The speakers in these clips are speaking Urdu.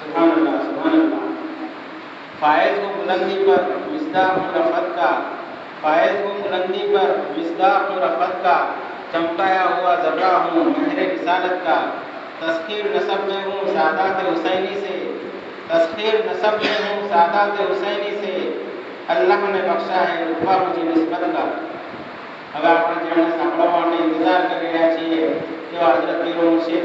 سبحان اللہ سبحان اللہ. فائز ہو بلندی پر مصداق رفعت کا، فائز ہو بلندی پر مصداق رفعت کا، چمکایا ہوا ذرہ ہوں مہر رسالت کا. تسخیر نسب میں ہوں سادات حسینی سے، تسخیر نسب میں ہوں سادات حسینی سے، اللہ نے بخشا ہے رتبہ مجھے نسبت کا. હવે આપણે જેમને સાંભળવા માટે ઇંતજાર કરી રહ્યા છીએ તેવા હઝરત પીર મુર્શિદ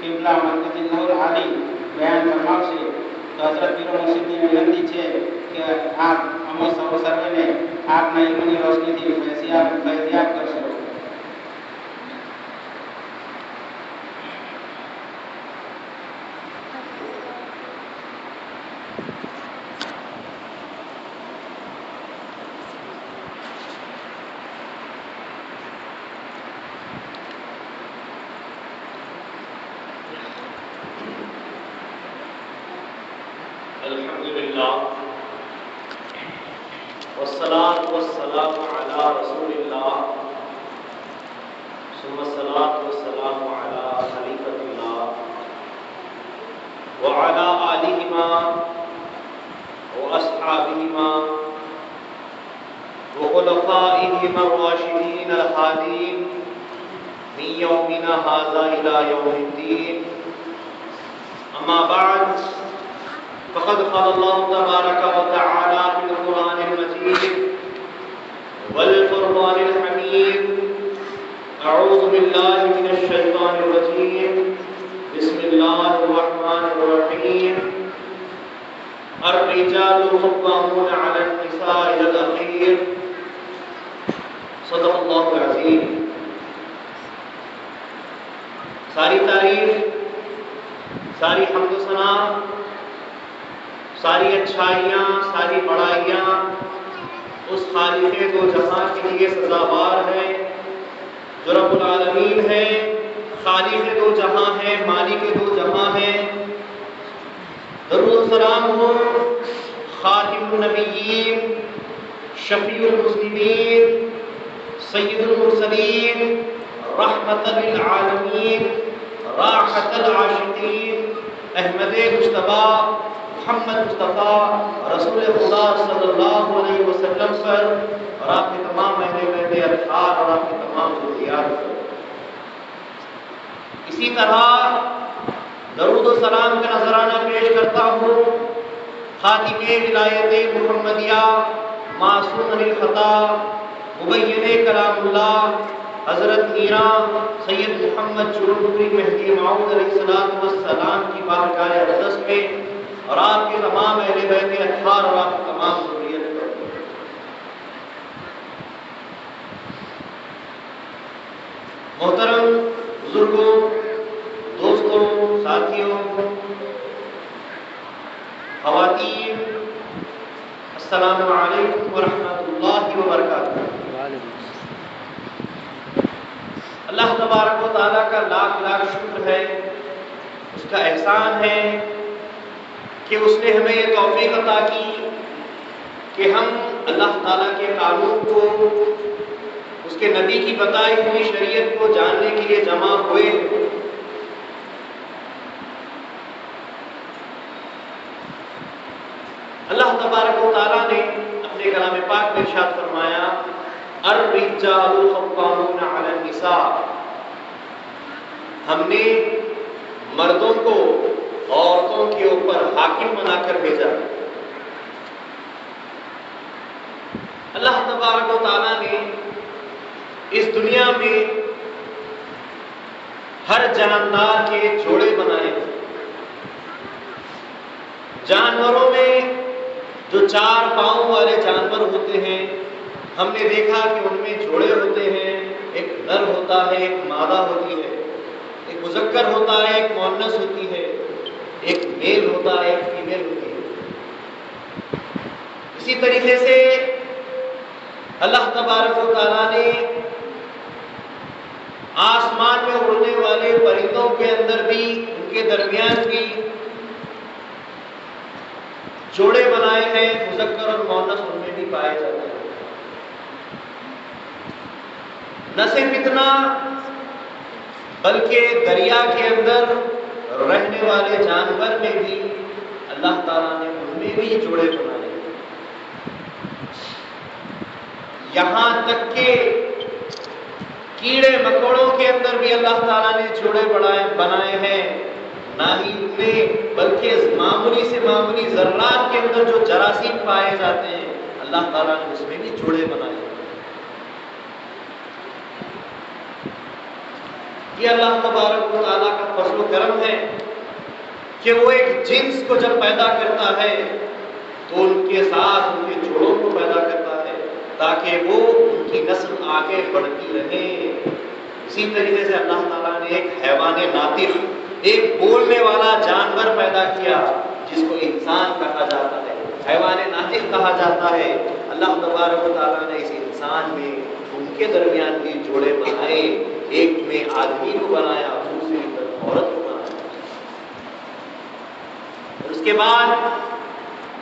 કિબલા મરકઝુલ આલી બયાન ફરમાવશે. તો હઝરત પીર મુર્શિદની વિનંતી છે કે આપ અમો સૌ સર્વેને આપના ઇલ્મની રોશનીથી ફૈઝિયાબ કરશો. الحمدللہ والصلاة والسلام على رسول اللہ ثم الصلاة والسلام على خلیفۃ اللہ وعلى آلہما واصحابہما وخلفائہما الراشدین الہادین من یومنا ھذا الی یوم الدین. اما بعد فقد قال الله تبارك وتعالى في القرآن المجيد والفرقان الحميد: أعوذ بالله من الشيطان الرجيم، بسم الله الرحمن الرحيم. الرجال قوامون على النساء إلى الأخير. صدق الله العظيم. ساری تعریف، ساری حمد و ثنا، ساری اچھائیاں، ساری بڑائیاں اس خالق دو جہاں کے لیے سزاوار ہے جو رب العالمین ہے، خالق دو جہاں ہے، مالک دو جہاں ہے. درود و سلام ہو خاتم النبیین، شفیع المسلمین، سید المرسلین، رحمت للعالمین، راحت العاشقین، احمد مجتبیٰ محمد مصطفیٰ رسول خدا صلی اللہ علیہ وسلم پر اور آپ کے تمام اہل بیت اطہار اور آپ کے تمام ذریات پر. اسی طرح درود و سلام کا نذرانہ پیش کرتا ہوں خاتم ولایت محمدیہ، معصوم عن الخطا، مبین کلام اللہ، حضرت میراں سید محمد چورپوری مہدی موعود علیہ السلام کی بارگاہ اقدس میں اور آپ کے تمام اہل بیت اطہار اور آپ کی تمام ذریت پر. محترم بزرگوں، دوستوں، ساتھیوں، خواتین، السلام علیکم ورحمۃ اللہ وبرکاتہ. اللہ تبارک و تعالیٰ کا لاکھ لاکھ شکر ہے، اس کا احسان ہے کہ اس نے ہمیں یہ توفیق عطا کی کہ ہم اللہ تعالیٰ کے قانون کو، اس کے نبی کی بتائی ہوئی شریعت کو جاننے کے لیے جمع ہوئے. اللہ تبارک و تعالیٰ نے اپنے کلام پاک میں ارشاد فرمایا: الرجال قوامون علی النساء. ہم نے مردوں کو عورتوں کے اوپر حاکم بنا کر بھیجا. اللہ تبارک و تعالیٰ نے اس دنیا میں ہر جاندار کے جوڑے بنائے. جانوروں میں جو 4 پاؤں والے جانور ہوتے ہیں، ہم نے دیکھا کہ ان میں جوڑے ہوتے ہیں. ایک نر ہوتا ہے، ایک مادہ ہوتی ہے، ایک مذکر ہوتا ہے، ایک مؤنث ہوتی ہے، ایک میل ہوتا ہے، ایک فیمیل ہوتی ہے. اسی طریقے سے اللہ تبارک و تعالیٰ نے آسمان میں اڑنے والے پرندوں کے اندر بھی، ان کے درمیان بھی جوڑے بنائے ہیں، مذکر اور مؤنث ان میں بھی پائے جاتے ہیں. نہ صرف اتنا بلکہ دریا کے اندر رہنے والے جانور میں بھی اللہ تعالیٰ نے ان میں بھی جوڑے بنائے، یہاں تک کہ کیڑے مکوڑوں کے اندر بھی اللہ تعالیٰ نے جوڑے بنائے ہیں، نہ ہی ان میں بلکہ معمولی سے معمولی ذرات کے اندر جو جراثیم پائے جاتے ہیں اللہ تعالیٰ نے اس میں بھی جوڑے بنائے ہیں۔ یہ اللہ تبارک و تعالیٰ کا فضل و کرم ہے کہ وہ ایک جنس کو جب پیدا کرتا ہے تو ان کے ساتھ ان کے جوڑوں کو پیدا کرتا ہے تاکہ وہ ان کی نسل آگے بڑھتی رہے۔ اسی طریقے سے اللہ تعالیٰ نے ایک حیوان ناطق، ایک بولنے والا جانور پیدا کیا جس کو انسان کہا جاتا ہے، حیوان ناطق کہا جاتا ہے۔ اللہ تبارک و تعالیٰ نے اس انسان میں ان کے درمیان بھی جوڑے بنائے، ایک میں آدمی کو بنایا، دوسری طرف عورت کو بنایا۔ اور اس کے بعد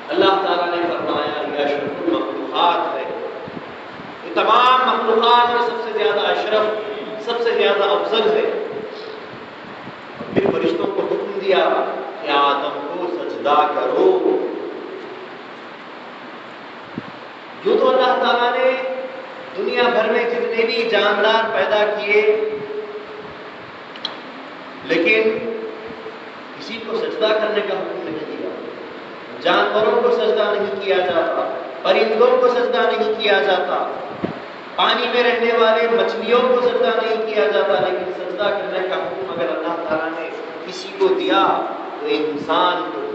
اللہ تعالیٰ نے فرمایا یہ اشرف المخلوقات ہے، یہ تمام مخلوقات میں سب سے زیادہ اشرف، سب سے زیادہ افضل ہے۔ اور پھر فرشتوں کو حکم دیا کہ آدم کو سجدہ کرو۔ جو تو اللہ تعالیٰ نے دنیا بھر میں جتنے بھی جاندار پیدا کیے، لیکن کسی کو سجدہ کرنے کا حکم نہیں دیا۔ جانوروں کو سجدہ نہیں کیا جاتا، پرندوں کو سجدہ نہیں کیا جاتا، پانی میں رہنے والے مچھلیوں کو سجدہ نہیں کیا جاتا، لیکن سجدہ کرنے کا حکم اگر اللہ تعالیٰ نے کسی کو دیا تو انسان کو دیا۔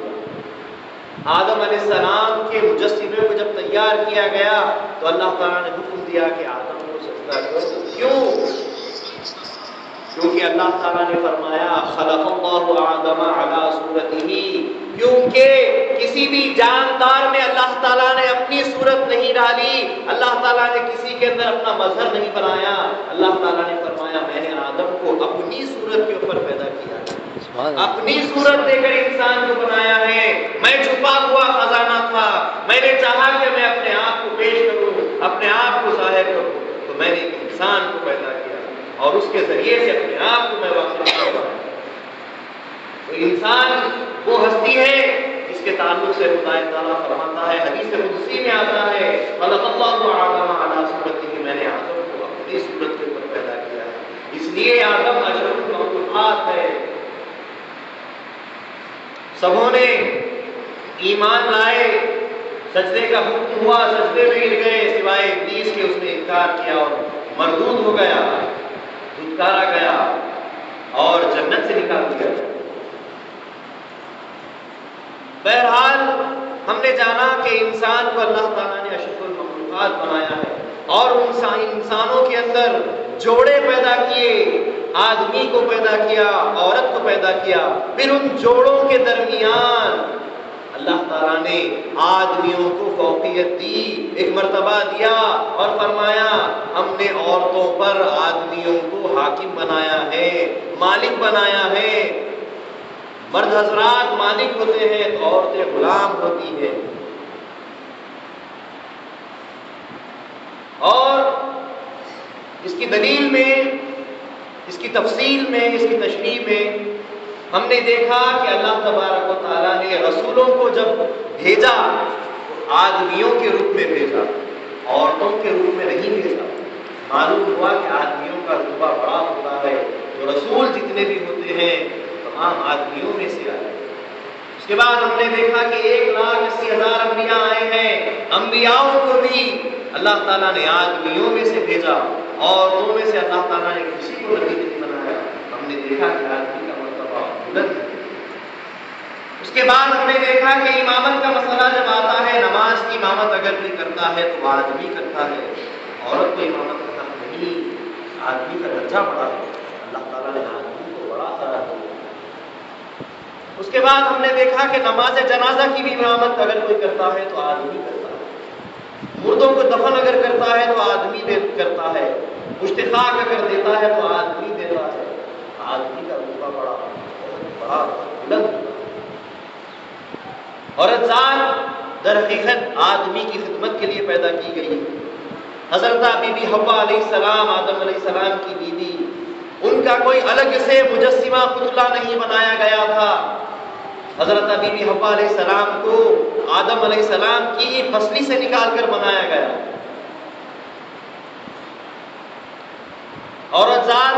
آدم علیہ السلام کے مجسمے کو جب تیار کیا گیا تو اللہ تعالیٰ نے حکم دیا کہ آدم کو سجدہ کرو۔ کیوں؟ کیونکہ اللہ تعالیٰ نے فرمایا خلق اللہ آدم علی صورتہ، کیونکہ کسی بھی جاندار میں اللہ تعالیٰ نے اپنی صورت نہیں ڈالی، اللہ تعالیٰ نے کسی کے اندر اپنا مظہر نہیں بنایا۔ اللہ تعالیٰ نے فرمایا میں نے آدم کو اپنی صورت کے اوپر پیدا کیا، اپنی صورت دے کر انسان کو بنایا ہے۔ میں چھپا ہوا خزانہ تھا، میں نے چاہا کہ میں اپنے آپ کو پیش کروں، اپنے آپ کو ظاہر کروں، تو میں نے ایک انسان کو پیدا کیا اور اس کے ذریعے سے اپنے آپ کو میں واقف کروں۔ تو انسان وہ ہستی ہے جس کے تعلق سے خدا تعالیٰ فرماتا ہے، حدیث قدسی میں آتا ہے خلق اللہ آدم علی صورتہ، میں نے آدم کو اپنی صورت کے اوپر پیدا کیا ہے، اس لیے آدم اشرف المخلوقات ہے۔ سبوں نے ایمان لائے، سجدے کا حکم ہوا، سجدے میں گر گئے سوائے ابلیس کے، اس نے انکار کیا اور مردود ہو گیا، دھتکارا گیا اور جنت سے نکال دیا۔ بہرحال ہم نے جانا کہ انسان کو اللہ تعالیٰ نے اشرف المخلوقات بنایا ہے اور انسانوں کے اندر جوڑے پیدا کیے، آدمی کو پیدا کیا، عورت کو پیدا کیا، پھر ان جوڑوں کے درمیان اللہ تعالیٰ نے آدمیوں کو فوقیت دی، ایک مرتبہ دیا اور فرمایا ہم نے عورتوں پر آدمیوں کو حاکم بنایا ہے، مالک بنایا ہے۔ مرد حضرات مالک ہوتے ہیں تو عورتیں غلام ہوتی ہیں۔ اور اس کی دلیل میں، اس کی تفصیل میں، اس کی تشریح میں ہم نے دیکھا کہ اللہ تبارک و تعالیٰ نے رسولوں کو جب بھیجا تو آدمیوں کے روپ میں بھیجا، عورتوں کے روپ میں نہیں بھیجا۔ معلوم ہوا کہ آدمیوں کا رتبہ بڑا ہوتا ہے، تو رسول جتنے بھی ہوتے ہیں تمام آدمیوں میں سے آئے۔ اس کے بعد ہم نے دیکھا کہ 1,80,000 انبیاء آئے ہیں، انبیاء کو بھی اللہ تعالیٰ نے آدمیوں میں سے بھیجا، عورتوں میں سے اللہ تعالیٰ نے کسی کو نبی نہیں بنایا۔ ہم نے دیکھا کہ آدمی کا مرتبہ بلند ہے۔ اس کے بعد ہم نے دیکھا کہ امامت کا مسئلہ جب آتا ہے، نماز کی امامت اگر کوئی کرتا ہے تو آدمی کرتا ہے، عورت کو امامت کا حق نہیں، آدمی کا درجہ بڑا ہے، اللہ تعالیٰ نے آدمی کو بڑا قرار دیا۔ اس کے بعد ہم نے دیکھا کہ نماز جنازہ کی بھی امامت اگر کوئی کرتا ہے تو آدمی کرتا ہے، مردوں کو دفن اگر کرتا ہے تو آدمی کرتا ہے، مشتخاق اگر دیتا ہے تو آدمی دیتا ہے۔ آدمی کا رتبہ بڑا بڑا بلند، عورت ذات در حقیقت آدمی کی خدمت کے لیے پیدا کی گئی ہے۔ حضرت بی بی حوا علیہ السلام، آدم علیہ السلام کی بیوی، ان کا کوئی الگ سے مجسمہ پتلا نہیں بنایا گیا تھا. حضرت بی بی حوا علیہ السلام کو آدم علیہ السلام کی ہی پسلی سے نکال کر بنایا گیا. عورت ذات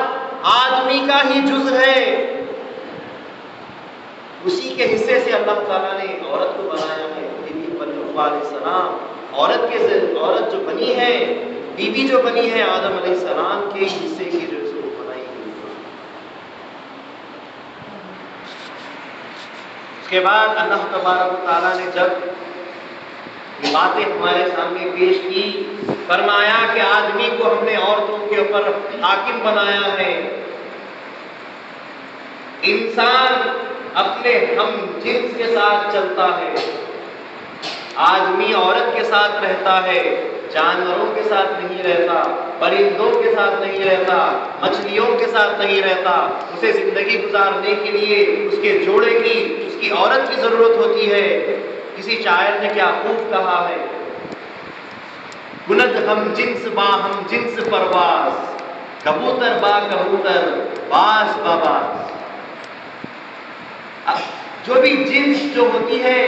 آدمی کا ہی جز ہے، اسی کے حصے سے اللہ تعالیٰ نے عورت کو بنایا ہے. بی بی حوا علیہ السلام عورت جو بنی ہے، بیوی جو بنی ہے، آدم علیہ السلام کے حصے کی جو بنائی گئی. اس کے بعد اللہ تبارک و تعالیٰ نے جب یہ باتیں ہمارے سامنے پیش کی، فرمایا کہ آدمی کو ہم نے عورتوں کے اوپر حاکم بنایا ہے. انسان اپنے ہم جنس کے ساتھ چلتا ہے، آدمی عورت کے ساتھ رہتا ہے، جانوروں کے ساتھ نہیں رہتا، پرندوں کے ساتھ نہیں رہتا، مچھلیوں کے ساتھ نہیں رہتا. اسے زندگی گزارنے کے لیے اس کے جوڑے کی، اس کی عورت کی ضرورت ہوتی ہے. کسی شاعر نے کیا خوب کہا ہے، کند ہم جنس با ہم جنس پرواز، کبوتر با کبوتر باز با باز. جو بھی جنس جو ہوتی ہے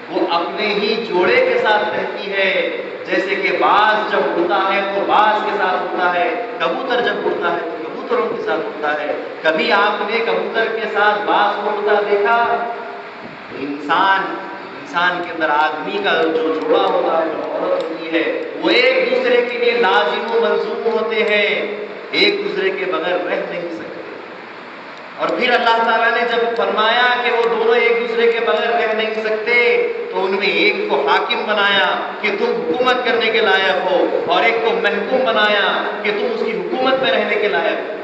وہ اپنے ہی جوڑے کے ساتھ رہتی ہے. جیسے کہ باز جب اڑتا ہے تو باز کے ساتھ اڑتا ہے، کبوتر جب اڑتا ہے تو کبوتروں کے ساتھ اڑتا ہے. کبھی آپ نے کبوتر کے ساتھ باز کو اڑتا دیکھا؟ انسان کے اندر آدمی کا جو جوڑا ہوتا ہے، جو عورت ہوتی ہے، وہ ایک دوسرے کے لیے لازم و ملزوم ہوتے ہیں، ایک دوسرے کے بغیر رہ نہیں سکتے. اور پھر اللہ تعالیٰ نے جب فرمایا کہ وہ دونوں ایک دوسرے کے بغیر رہ نہیں سکتے، تو ان میں ایک کو حاکم بنایا کہ تم حکومت کرنے کے لائق ہو، اور ایک کو محکوم بنایا کہ تم اس کی حکومت میں رہنے کے لائق ہو.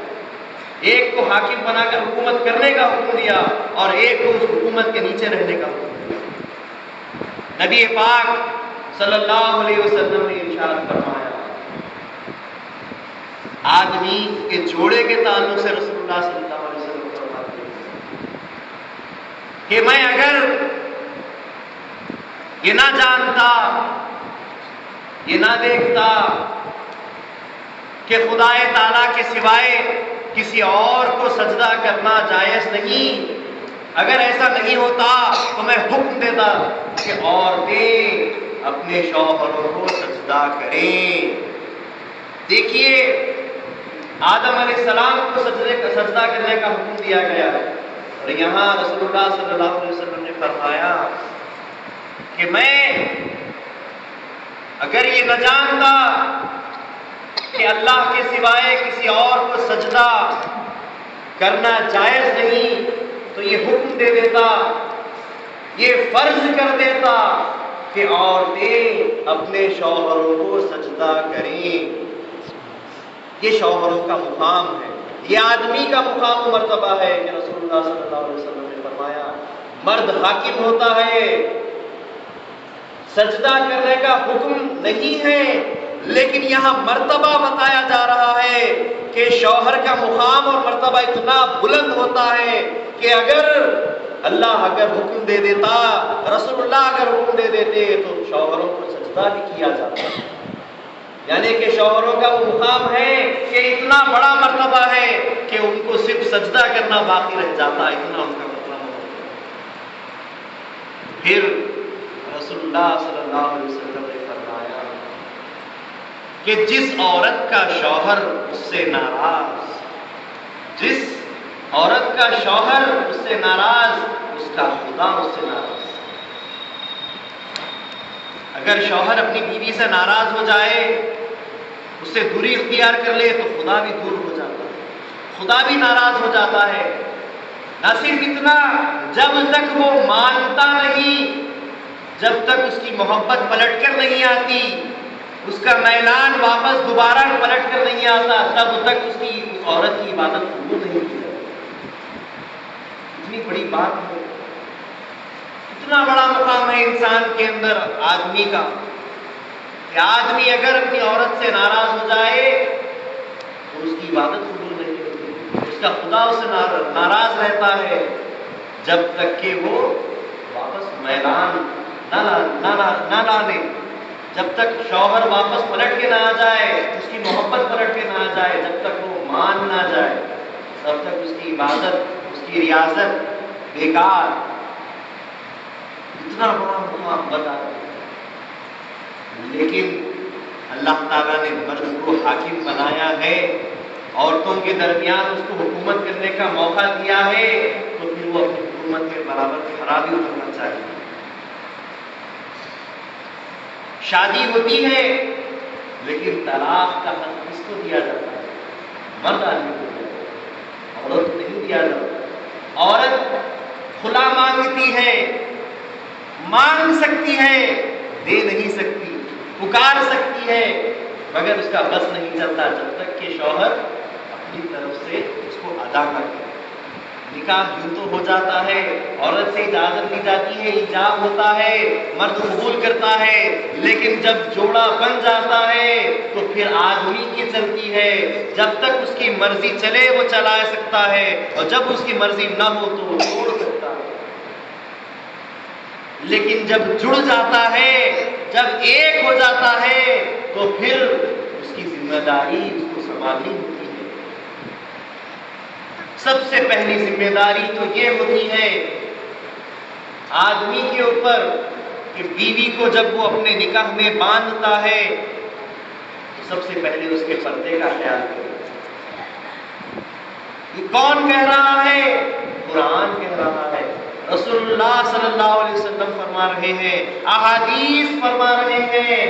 ایک کو حاکم بنا کر حکومت کرنے کا حکم دیا، اور ایک کو اس حکومت کے نیچے رہنے کا حکم دیا. نبی پاک صلی اللہ علیہ وسلم نے ارشاد فرمایا، آدمی کے جوڑے کے تعلق سے رسول اللہ صلی اللہ علیہ وسلم فرماتے ہیں کہ میں اگر یہ نہ جانتا، یہ نہ دیکھتا کہ خدا تعالیٰ کے سوائے کسی اور کو سجدہ کرنا جائز نہیں، اگر ایسا نہیں ہوتا تو میں حکم دیتا کہ عورتیں اپنے شوہروں کو سجدہ کریں. دیکھیے، آدم علیہ السلام کو سجدہ کرنے کا حکم دیا گیا ہے، اور یہاں رسول اللہ صلی اللہ علیہ وسلم نے فرمایا کہ میں اگر یہ نہ جانتا کہ اللہ کے سوائے کسی اور کو سجدہ کرنا جائز نہیں، تو یہ حکم دے دیتا، یہ فرض کر دیتا کہ عورتیں اپنے شوہروں کو سجدہ کریں. یہ شوہروں کا مقام ہے، یہ آدمی کا مقام و مرتبہ ہے کہ رسول اللہ صلی اللہ علیہ وسلم نے فرمایا مرد حاکم ہوتا ہے، سجدہ کرنے کا حکم نہیں ہے، لیکن یہاں مرتبہ بتایا جا رہا ہے کہ شوہر کا مقام اور مرتبہ اتنا بلند ہوتا ہے کہ اگر اللہ حکم دے دیتا، رسول اللہ اگر حکم دے دیتے تو شوہروں کو سجدہ بھی کیا جاتا. یعنی کہ شوہروں کا وہ مقام ہے کہ اتنا بڑا مرتبہ ہے کہ ان کو صرف سجدہ کرنا باقی رہ جاتا، اتنا ان کا مطلب ہے. پھر رسول اللہ صلی اللہ علیہ وسلم نے فرمایا کہ جس عورت کا شوہر اس سے ناراض، جس عورت کا شوہر اس سے ناراض، اس کا خدا اس سے ناراض. اگر شوہر اپنی بیوی سے ناراض ہو جائے، اس سے دوری اختیار کر لے، تو خدا بھی دور ہو جاتا ہے، خدا بھی ناراض ہو جاتا ہے. نہ صرف اتنا، جب تک وہ مانتا نہیں، جب تک اس کی محبت پلٹ کر نہیں آتی، اس کا میلان واپس دوبارہ پلٹ کر نہیں آتا، تب تک اس عورت کی عبادت قبول نہیں کی جاتی. اتنی بڑی بات ہے، اتنا بڑا مقام ہے انسان کے اندر آدمی کا کہ آدمی اگر اپنی عورت سے ناراض ہو جائے تو اس کی عبادت قبول نہیں ہوتی، اس کا خدا اس سے ناراض رہتا ہے جب تک کہ وہ واپس میدان نہ لانے. جب تک شوہر واپس پلٹ کے نہ آ جائے، اس کی محبت پلٹ کے نہ آ جائے، جب تک وہ مان نہ جائے، تب تک اس کی عبادت، اس کی ریاضت بیکار. اتنا بڑا مقام بتا. لیکن اللہ تعالیٰ نے مرد کو حاکم بنایا ہے، عورتوں کے درمیان اس کو حکومت کرنے کا موقع دیا ہے، تو پھر وہ اپنی حکومت کے برابر کھڑا بھی اترنا چاہیے. شادی ہوتی ہے لیکن طلاق کا حق کس کو دیا جاتا ہے؟ مرد آدمی کو دیا جاتا ہے، عورت کو نہیں دیا جاتا. عورت کھلا مانگتی ہے، مانگ سکتی ہے، دے نہیں سکتی، پکار سکتی ہے، مگر اس کا بس نہیں چلتا جب تک کہ شوہر اپنی طرف سے اس کو ادا کر دے. نکاح یوں تو ہو جاتا ہے، عورت سے اجازت لی جاتی ہے، ایجاب ہوتا ہے، مرد قبول کرتا ہے، لیکن جب جوڑا بن جاتا ہے تو پھر آدمی کی چلتی ہے. جب تک اس کی مرضی چلے وہ چلا سکتا ہے، اور جب اس کی مرضی نہ ہو تو وہ چھوڑ سکتا ہے. لیکن جب جڑ جاتا ہے، جب ایک ہو جاتا ہے، تو پھر اس کی ذمہ داری اس کو سنبھالنی ہوتی ہے. سب سے پہلی ذمہ داری تو یہ ہوتی ہے آدمی کے اوپر کہ بیوی کو جب وہ اپنے نکاح میں باندھتا ہے تو سب سے پہلے اس کے پردے کا خیال کرے. یہ کون کہہ رہا ہے؟ قرآن کہہ رہا ہے، رسول اللہ صلی اللہ علیہ وسلم فرما رہے ہیں، احادیث فرما رہے ہیں،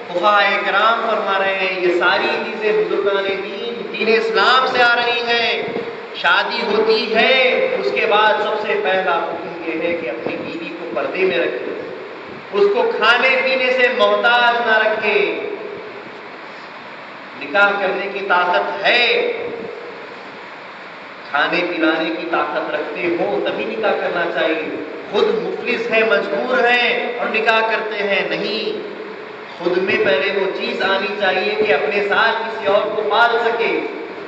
فقہاء کرام فرما رہے ہیں. یہ ساری چیزیں بزرگان دین اسلام سے آ رہی ہیں. شادی ہوتی ہے اس کے بعد سب سے پہلا حکم یہ ہے کہ اپنی بیوی کو پردے میں رکھے، اس کو کھانے پینے سے محتاج نہ رکھے. نکاح کرنے کی طاقت ہے، کھانے پلانے کی طاقت رکھتے ہو تبھی نکاح کرنا چاہیے. خود مفلس ہے، مجبور ہیں اور نکاح کرتے ہیں، نہیں. خود میں پہلے وہ چیز آنی چاہیے کہ اپنے ساتھ کسی اور کو پال سکے.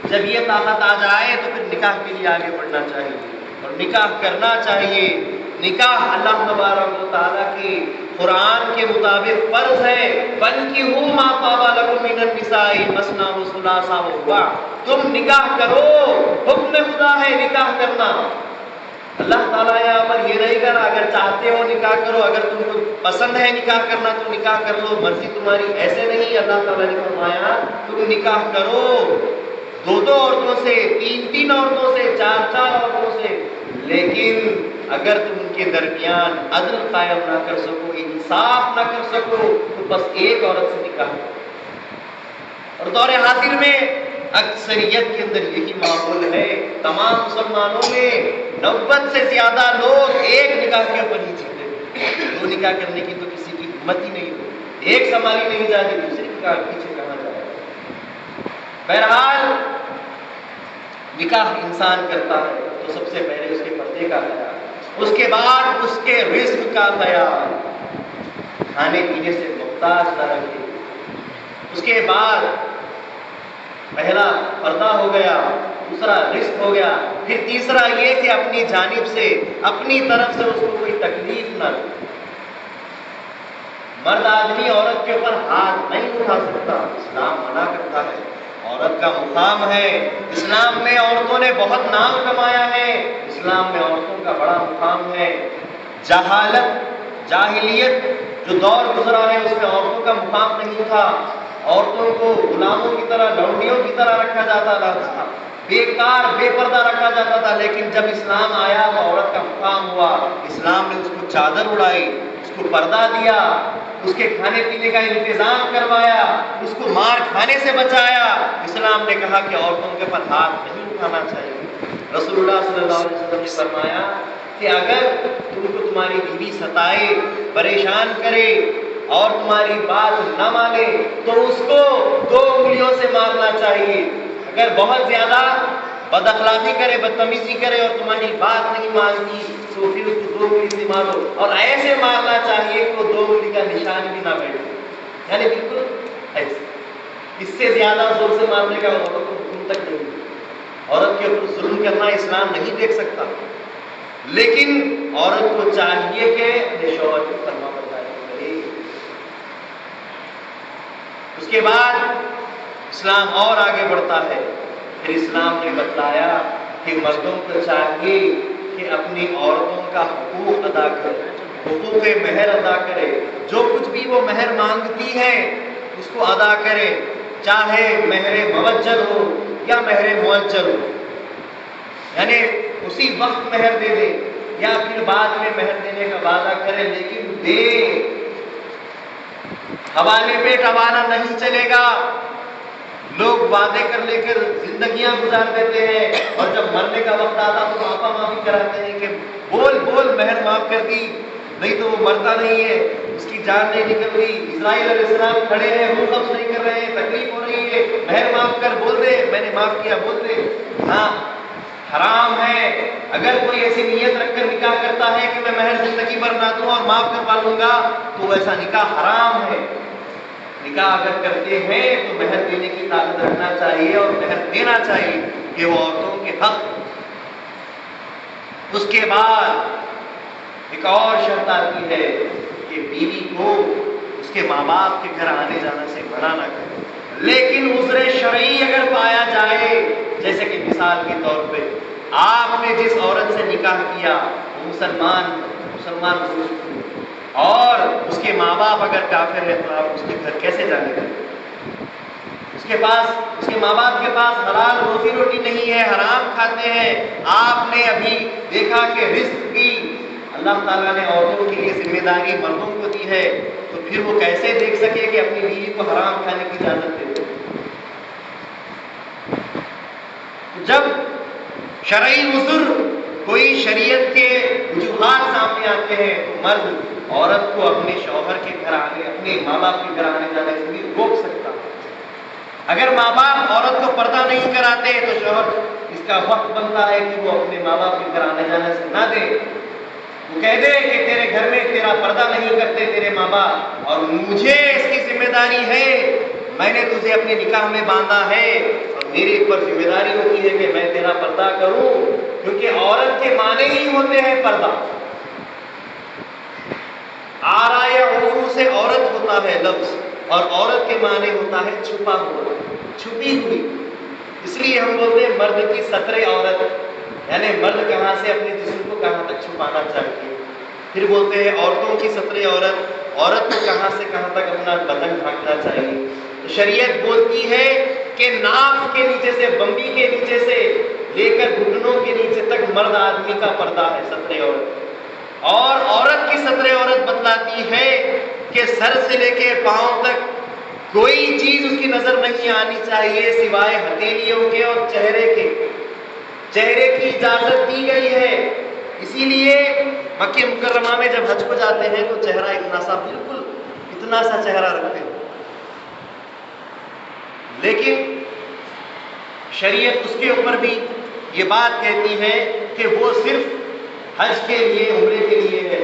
جب یہ طاقت آ جائے تو پھر نکاح کے لیے آگے بڑھنا چاہیے اور نکاح کرنا چاہیے. نکاح اللہ تبارک و تعالیٰ کی قرآن کے مطابق فرض ہے. فَانكِحُوا مَا طَابَ لَكُم مِّنَ النِّسَاءِ مَثْنَىٰ وَثُلَاثَ وَرُبَاعَ. تم نکاح کرو، حکم خدا ہے نکاح کرنا. اللہ تعالیٰ یہاں پر یہ نہیں کرا اگر چاہتے ہو نکاح کرو، اگر تم کو پسند ہے نکاح کرنا تو نکاح کر لو، مرضی تمہاری. ایسے نہیں، اللہ تعالیٰ نے فرمایا تم نکاح کرو، 2 عورتوں سے، 3 عورتوں سے، 4 عورتوں سے. لیکن اگر تم ان کے درمیان عدل قائم نہ کر سکو، انصاف نہ کر سکو، تو بس ایک عورت سے نکاح کرو. اور دور حاضر میں اکثریت کے اندر یہی معقول ہے. تمام مسلمانوں میں 90 سے زیادہ لوگ ایک نکاح کے اوپر ہی جیتے. 2 نکاح کرنے کی تو کسی کی ہمت ہی نہیں ہوتی. ایک سنبھالی نہیں جاتی، دوسری نکاح پیچھے کہاں جائے. بہرحال نکاح انسان کرتا ہے تو سب سے پہلے اس کے پردے کا خیال، اس کے بعد اس کے رزق کا خیال، کھانے پینے سے محتاج نہ رکھے. اس کے بعد پہلا پردہ ہو گیا، دوسرا رزق ہو گیا، پھر تیسرا یہ کہ اپنی جانب سے، اپنی طرف سے اس کو کوئی تکلیف نہ دے. مرد آدمی عورت کے اوپر ہاتھ نہیں اٹھا سکتا، اسلام منع کرتا ہے. عورت کا مقام ہے. اسلام میں عورتوں نے بہت نام کمایا ہے، اسلام میں عورتوں کا بڑا مقام ہے. جہالت، جاہلیت جو دور گزرا ہے اس میں عورتوں کا مقام نہیں تھا. عورتوں کو غلاموں کی طرح، لونڈیوں کی طرح رکھا جاتا تھا، بیکار بے پردہ رکھا جاتا تھا. لیکن جب اسلام آیا تو عورت کا مقام ہوا. اسلام نے اس کو چادر اڑائی، اس کو پردہ دیا، اس کے کھانے پینے کا انتظام کروایا، اس کو مار کھانے سے بچایا. اسلام نے کہا کہ عورتوں کے پر ہاتھ نہیں اٹھانا چاہیے. رسول اللہ صلی اللہ علیہ وسلم نے فرمایا کہ اگر تم کو تمہاری بیوی ستائے، پریشان کرے اور تمہاری بات نہ مانے تو اس کو 2 انگلیوں سے مارنا چاہیے. اگر بہت زیادہ بد اخلاقی کرے، بدتمیزی کرے اور تمہاری بات نہیں مانتی تو پھر اس کو 2 انگلی سے مارو، اور ایسے مارنا چاہیے کہ وہ 2 انگلی کا نشان بھی نہ بیٹھے. یعنی بالکل ایسے. اس سے زیادہ زور سے مارنے کا عورت کو حکم تک نہیں. عورت کے اوپر ظلم کرنا اسلام نہیں دیکھ سکتا، لیکن عورت کو چاہیے کہ اپنے شوہر کی فرما برداری کرے. اس کے بعد اسلام اور آگے بڑھتا ہے. پھر اسلام نے بتلایا کہ مردوں کو چاہیے کہ اپنی عورتوں کا حقوق ادا کرے، حقوق مہر ادا کرے. جو کچھ بھی وہ مہر مانگتی ہے اس کو ادا کرے، چاہے مہر موجل ہو یا مہر مؤجل ہو. یعنی اسی وقت مہر دے دے یا پھر بعد میں مہر دینے کا وعدہ کرے، لیکن دے. حوالے پہ ٹوانا نہیں چلے گا. لوگ وعدے کر لے کر زندگیاں گزار دیتے ہیں اور جب مرنے کا وقت آتا تو معافی معافی کراتے ہیں کہ بول بول مہر معاف کر دی، نہیں تو وہ مرتا نہیں ہے، اس کی جان نہیں نکل رہی. اسرائیل علیہ السلام کھڑے ہیں، وہ قبض نہیں کر رہے ہیں، تکلیف ہو رہی ہے، مہر معاف کر، بول دے میں نے معاف کیا، بول دے. ہاں حرام ہے. اگر کوئی ایسی نیت رکھ کر نکاح کرتا ہے کہ میں مہر زندگی بھر نہ دوں اور معاف کروا لوں گا تو ایسا نکاح حرام ہے. نکاح اگر کرتے ہیں تو مہر دینے کی طاقت رکھنا چاہیے اور مہر دینا چاہیے کہ وہ عورتوں کے حق. اس کے بعد ایک اور شرط آتی ہے کہ بیوی کو اس کے ماں باپ کے گھر آنے جانے سے منع نہ کرے، لیکن عذر شرعی اگر پایا جائے، جیسے کہ مثال کے طور پہ آپ نے جس عورت سے نکاح کیا وہ مسلمان اور اس کے ماں باپ اگر کافر ہے تو آپ اس کے گھر کیسے جانے گے؟ اس کے ماں باپ کے پاس حلال روزی روٹی نہیں ہے، حرام کھاتے ہیں. آپ نے ابھی دیکھا کہ رزق کی اللہ تعالیٰ نے عورتوں کے لیے ذمہ داری مردوں کو دی ہے، تو پھر وہ کیسے دیکھ سکے کہ اپنی بیوی کو حرام کھانے کی اجازت دے. جب شرعی عذر کوئی شریعت کے وجوہات سامنے آتے ہیں تو مرد عورت کو اپنے شوہر کے گھر آنے، اپنے ماں باپ کے گھر آنے جانے سے بھی روک سکتا ہے. اگر ماں باپ عورت کو پردہ نہیں کراتے تو شوہر اس کا وقت بنتا ہے کہ وہ اپنے ماں باپ کے گھر آنے جانے سے نہ دے. وہ کہہ دے کہ تیرے گھر میں تیرا پردہ نہیں کرتے تیرے ماں باپ اور مجھے اس کی ذمہ داری ہے، میں نے تجھے اپنے نکاح میں باندھا ہے اور میرے اوپر ذمہ داری ہوتی ہے کہ میں تیرا پردہ کروں، کیونکہ عورت کے معنی ہی ہوتے ہیں پردہ. آرائے عورو سے عورت ہوتا ہے لفظ، اور عورت کے معنی ہوتا ہے چھپا ہوا، چھپی ہوئی. اس لیے ہم بولتے ہیں مرد کی ستر عورت، یعنی مرد کہاں سے اپنے جسم کو کہاں تک چھپانا چاہیے. پھر بولتے ہیں عورتوں کی ستر عورت کو کہاں سے کہاں تک اپنا بدن ڈھانکنا چاہیے. تو شریعت بولتی ہے کہ ناف کے نیچے سے، بمبی کے نیچے سے لے کر گھٹنوں کے نیچے تک مرد آدمی کا پردہ ہے ستر عورت. اور عورت کی ستر عورت بتلاتی ہے کہ سر سے لے کے پاؤں تک کوئی چیز اس کی نظر نہیں آنی چاہیے سوائے ہتھیلیوں کے اور چہرے کے. چہرے کی اجازت دی گئی ہے. اسی لیے مکہ مکرمہ میں جب حج کو جاتے ہیں تو چہرہ اتنا سا، بالکل اتنا سا چہرہ رکھتے ہیں، لیکن شریعت اس کے اوپر بھی یہ بات کہتی ہے کہ وہ صرف حج کے لیے، عمرے کے لیے ہے،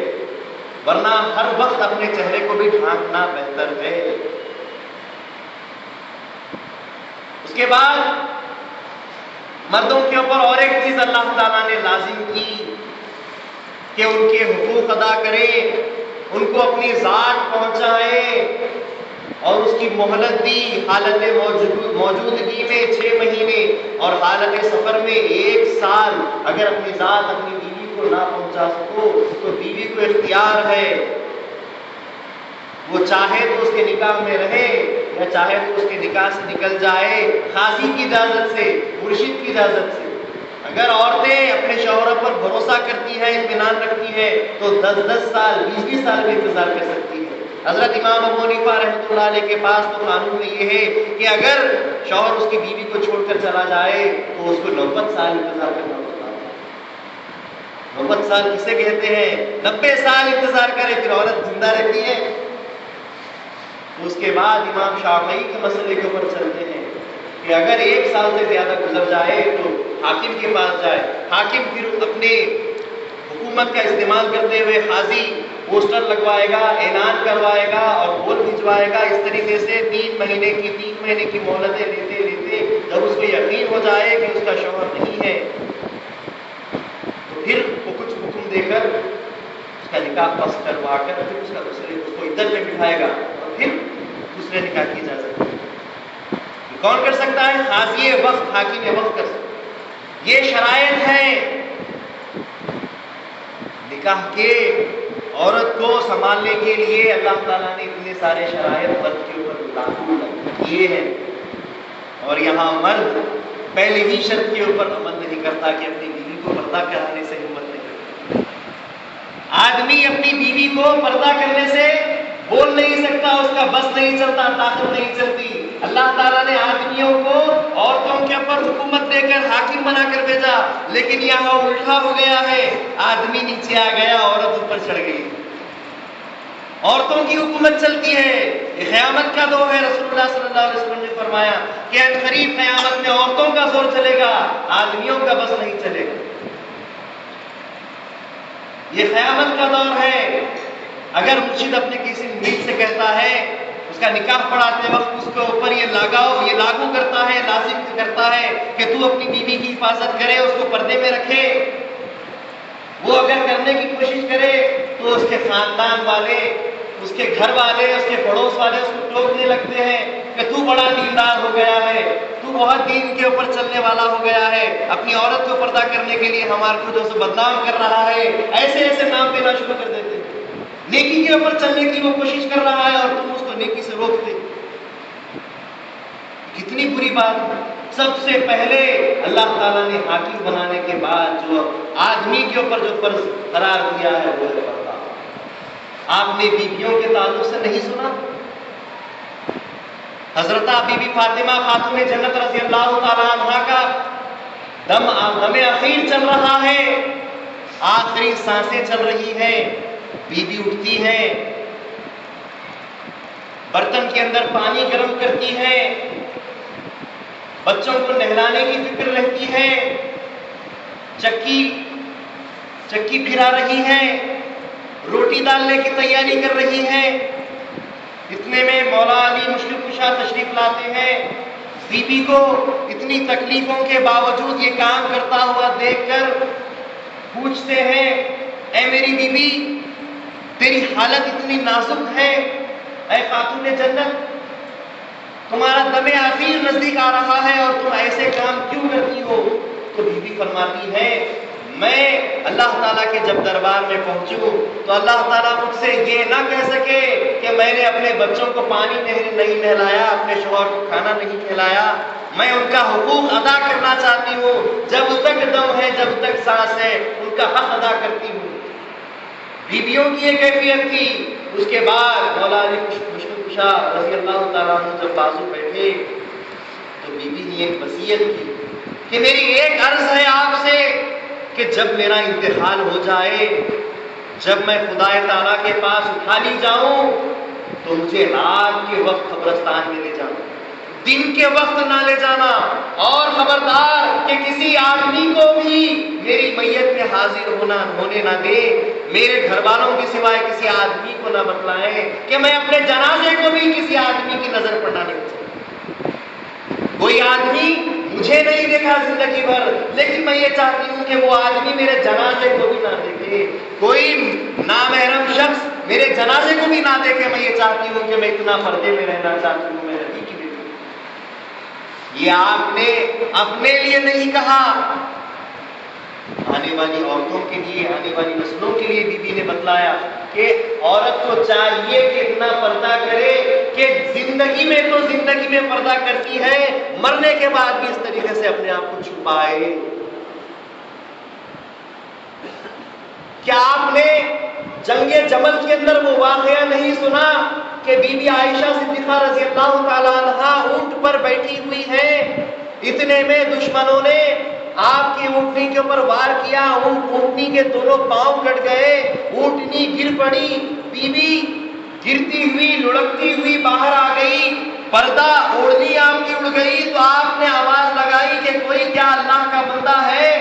ورنہ ہر وقت اپنے چہرے کو بھی ڈھانکنا بہتر ہے. اس کے بعد مردوں کے اوپر اور ایک چیز اللہ تعالیٰ نے لازم کی کہ ان کے حقوق ادا کرے، ان کو اپنی ذات پہنچائے اور اس کی مہلت دی. حالت موجودگی میں 6 مہینے اور حالت سفر میں 1 سال. اگر اپنی ذات اپنی بیوی کو نہ پہنچا سکو تو بیوی کو اختیار ہے، وہ چاہے تو اس کے نکاح میں رہے یا چاہے تو اس کے نکاح سے نکل جائے، قاضی کی اجازت سے، مرشد کی اجازت سے. اگر عورتیں اپنے شوہروں پر بھروسہ کرتی ہیں، اطمینان رکھتی ہیں تو 10 سال 20 سال بھی انتظار کر سکتی ہے. حضرت امام ابو حنیفہ رحمۃ اللہ علیہ کے پاس تو قانون میں یہ ہے کہ اگر شوہر اس کی بیوی کو چھوڑ کر چلا جائے تو اس کو 90 سال انتظار کرنا ہوتا ہے. 90 سال کسے کہتے ہیں؟ 90 سال انتظار کرے پھر عورت زندہ رہتی ہے. اس کے بعد امام شافعی کے مسئلے کے اوپر چلتے ہیں کہ اگر 1 سال سے زیادہ گزر جائے تو حاکم کے پاس جائے. حاکم پھر اپنے حکومت کا استعمال کرتے ہوئے قاضی پوسٹر لگوائے گا، اعلان کروائے گا اور بول بھجوائے گا. اس طریقے سے 3 مہینے کی مہلتیں لیتے جب اس کو یقین ہو جائے کہ اس کا شوہر نہیں ہے تو پھر وہ کچھ حکم دے کر اس کا نکاح فسخ کروا کر پھر اس کو عدت میں بٹھائے گا اور پھر دوسرے نکاح کی اجازت. کون کر سکتا ہے؟ قاضی وقت، حاکم وقت کر سکتا ہے۔ یہ شرائط ہے نکاح کے عورت کو سنبھالنے کے لیے اللہ تعالیٰ نے اتنے سارے شرائط مرد کے اوپر لاگو کیے ہیں، اور یہاں مرد پہلے ہی شرط کے اوپر عمل نہیں کرتا کہ اپنی بیوی کو پردہ کرانے سے ہمت نہیں کرتا۔ آدمی اپنی بیوی کو پردہ کرنے سے بول نہیں سکتا، اس کا بس نہیں چلتا، طاقت نہیں چلتی۔ اللہ تعالیٰ نے آدمیوں کو عورتوں کے اوپر حکومت دے کر حاکم بنا کر بھیجا، لیکن یہاں الٹا ہو گیا ہے، آدمی نیچے آ گیا، عورت اوپر چڑھ گئی، عورتوں کی حکومت چلتی ہے۔ یہ قیامت کا دور ہے، رسول اللہ صلی اللہ علیہ وسلم نے فرمایا کہ قریب قیامت میں عورتوں کا زور چلے گا، آدمیوں کا بس نہیں چلے گا۔ یہ قیامت کا دور ہے۔ اگر مرشد اپنے کسی مرید سے کہتا ہے، اس کا نکاح پڑھاتے وقت اس کے اوپر یہ لاگو کرتا ہے، لازم کرتا ہے کہ تو اپنی بیوی کی حفاظت کرے، اس کو پردے میں رکھے، وہ اگر کرنے کی کوشش کرے تو اس کے خاندان والے، اس کے گھر والے، اس کے پڑوس والے اس کو ٹوکنے لگتے ہیں کہ تو بڑا دیندار ہو گیا ہے، تو بہت دین کے اوپر چلنے والا ہو گیا ہے، اپنی عورت کو پردہ کرنے کے لیے ہمارے کو جو بدنام کر رہا ہے، ایسے ایسے نام دینا شروع کر دیتے ہیں۔ نیکی کے اوپر چلنے کی وہ کوشش کر رہا ہے اور تم اس کو نیکی سے روک دے، کتنی بری بات ہے۔ سب سے پہلے اللہ تعالیٰ نے حاکم بنانے کے بعد جو آدمی کے اوپر جو فرض قرار دیا ہے وہ ہے پردہ۔ آپ نے بیویوں کے تعلق سے نہیں سنا؟ حضرت بی بی فاطمہ خاتون جنت رضی اللہ تعالیٰ عنہا کا دم اخیر چل رہا ہے، آخری سانسیں چل رہی ہیں، بیوی اٹھتی ہے، برتن کے اندر پانی گرم کرتی ہے، بچوں کو نہلانے کی فکر رہتی ہے، چکی پھرا رہی ہے، روٹی ڈالنے کی تیاری کر رہی ہے۔ اتنے میں مولا علی مشکل کشا تشریف لاتے ہیں، بیوی کو اتنی تکلیفوں کے باوجود یہ کام کرتا ہوا دیکھ کر پوچھتے ہیں، اے میری بیوی، تیری حالت اتنی نازک ہے، اے خاتون جنت، تمہارا دم آخر نزدیک آ رہا ہے اور تم ایسے کام کیوں کرتی ہو؟ تو بیوی فرماتی ہے، میں اللہ تعالیٰ کے جب دربار میں پہنچوں تو اللہ تعالیٰ مجھ سے یہ نہ کہہ سکے کہ میں نے اپنے بچوں کو پانی نہیں نہلایا، اپنے شوہر کو کھانا نہیں کھلایا، میں ان کا حقوق ادا کرنا چاہتی ہوں، جب تک دم ہے، جب تک سانس ہے، ان کا حق ادا کرتی ہوں۔ بیویوں کی یہ کیفیت تھی۔ اس کے بعد مولا علی مشکل کشا رضی اللہ تعالیٰ عنہ جب بازو بیٹھے تو بیوی نے ایک وصیت کی کہ میری ایک عرض ہے آپ سے کہ جب میرا انتقال ہو جائے، جب میں خدا تعالیٰ کے پاس اٹھا لی جاؤں تو مجھے رات کے وقت قبرستان میں لے جانا، دن کے وقت نہ لے جانا، اور خبردار کہ کسی آدمی کو بھی میری میت میں حاضر ہونے نہ دے، میرے گھر والوں کے سوائے کسی آدمی کو نہ بتلائیں کہ میں اپنے جنازے کو بھی کسی آدمی کی نظر پڑنا نہیں چاہتا۔ کوئی آدمی مجھے نہیں دیکھا زندگی بھر، لیکن میں یہ چاہتی ہوں کہ وہ آدمی میرے جنازے کو بھی نہ دیکھے، کوئی نامحرم شخص میرے جنازے کو بھی نہ دیکھے۔ میں یہ چاہتی ہوں کہ میں اتنا پردے میں رہنا چاہتی ہوں، میں نبی کی بیٹی۔ یہ آپ نے اپنے لیے نہیں کہا، آنے والی عورتوں کے لیے، آنے والی نسلوں کے لیے بیوی نے بتلایا کہ عورت کو چاہیے کہ اتنا پردہ کرے کہ زندگی میں پردہ کرتی ہے، مرنے کے بعد بھی اس طریقے سے اپنے آپ کو چھپائے۔ کیا آپ نے جنگ جمل کے اندر وہ واقعہ نہیں سنا کہ بی بی عائشہ صدیقہ رضی اللہ تعالیٰ عنہا اونٹ پر بیٹھی ہوئی ہے، اتنے میں دشمنوں نے آپ کی اونٹنی کے اوپر وار کیا، اونٹنی کے دونوں پاؤں کٹ گئے، اونٹنی گر پڑی، بی بی گرتی ہوئی لڑکتی ہوئی باہر آ گئی، پردہ اوڑھنی آپ کی اڑ گئی، تو آپ نے آواز لگائی کہ کوئی کیا اللہ کا بندہ ہے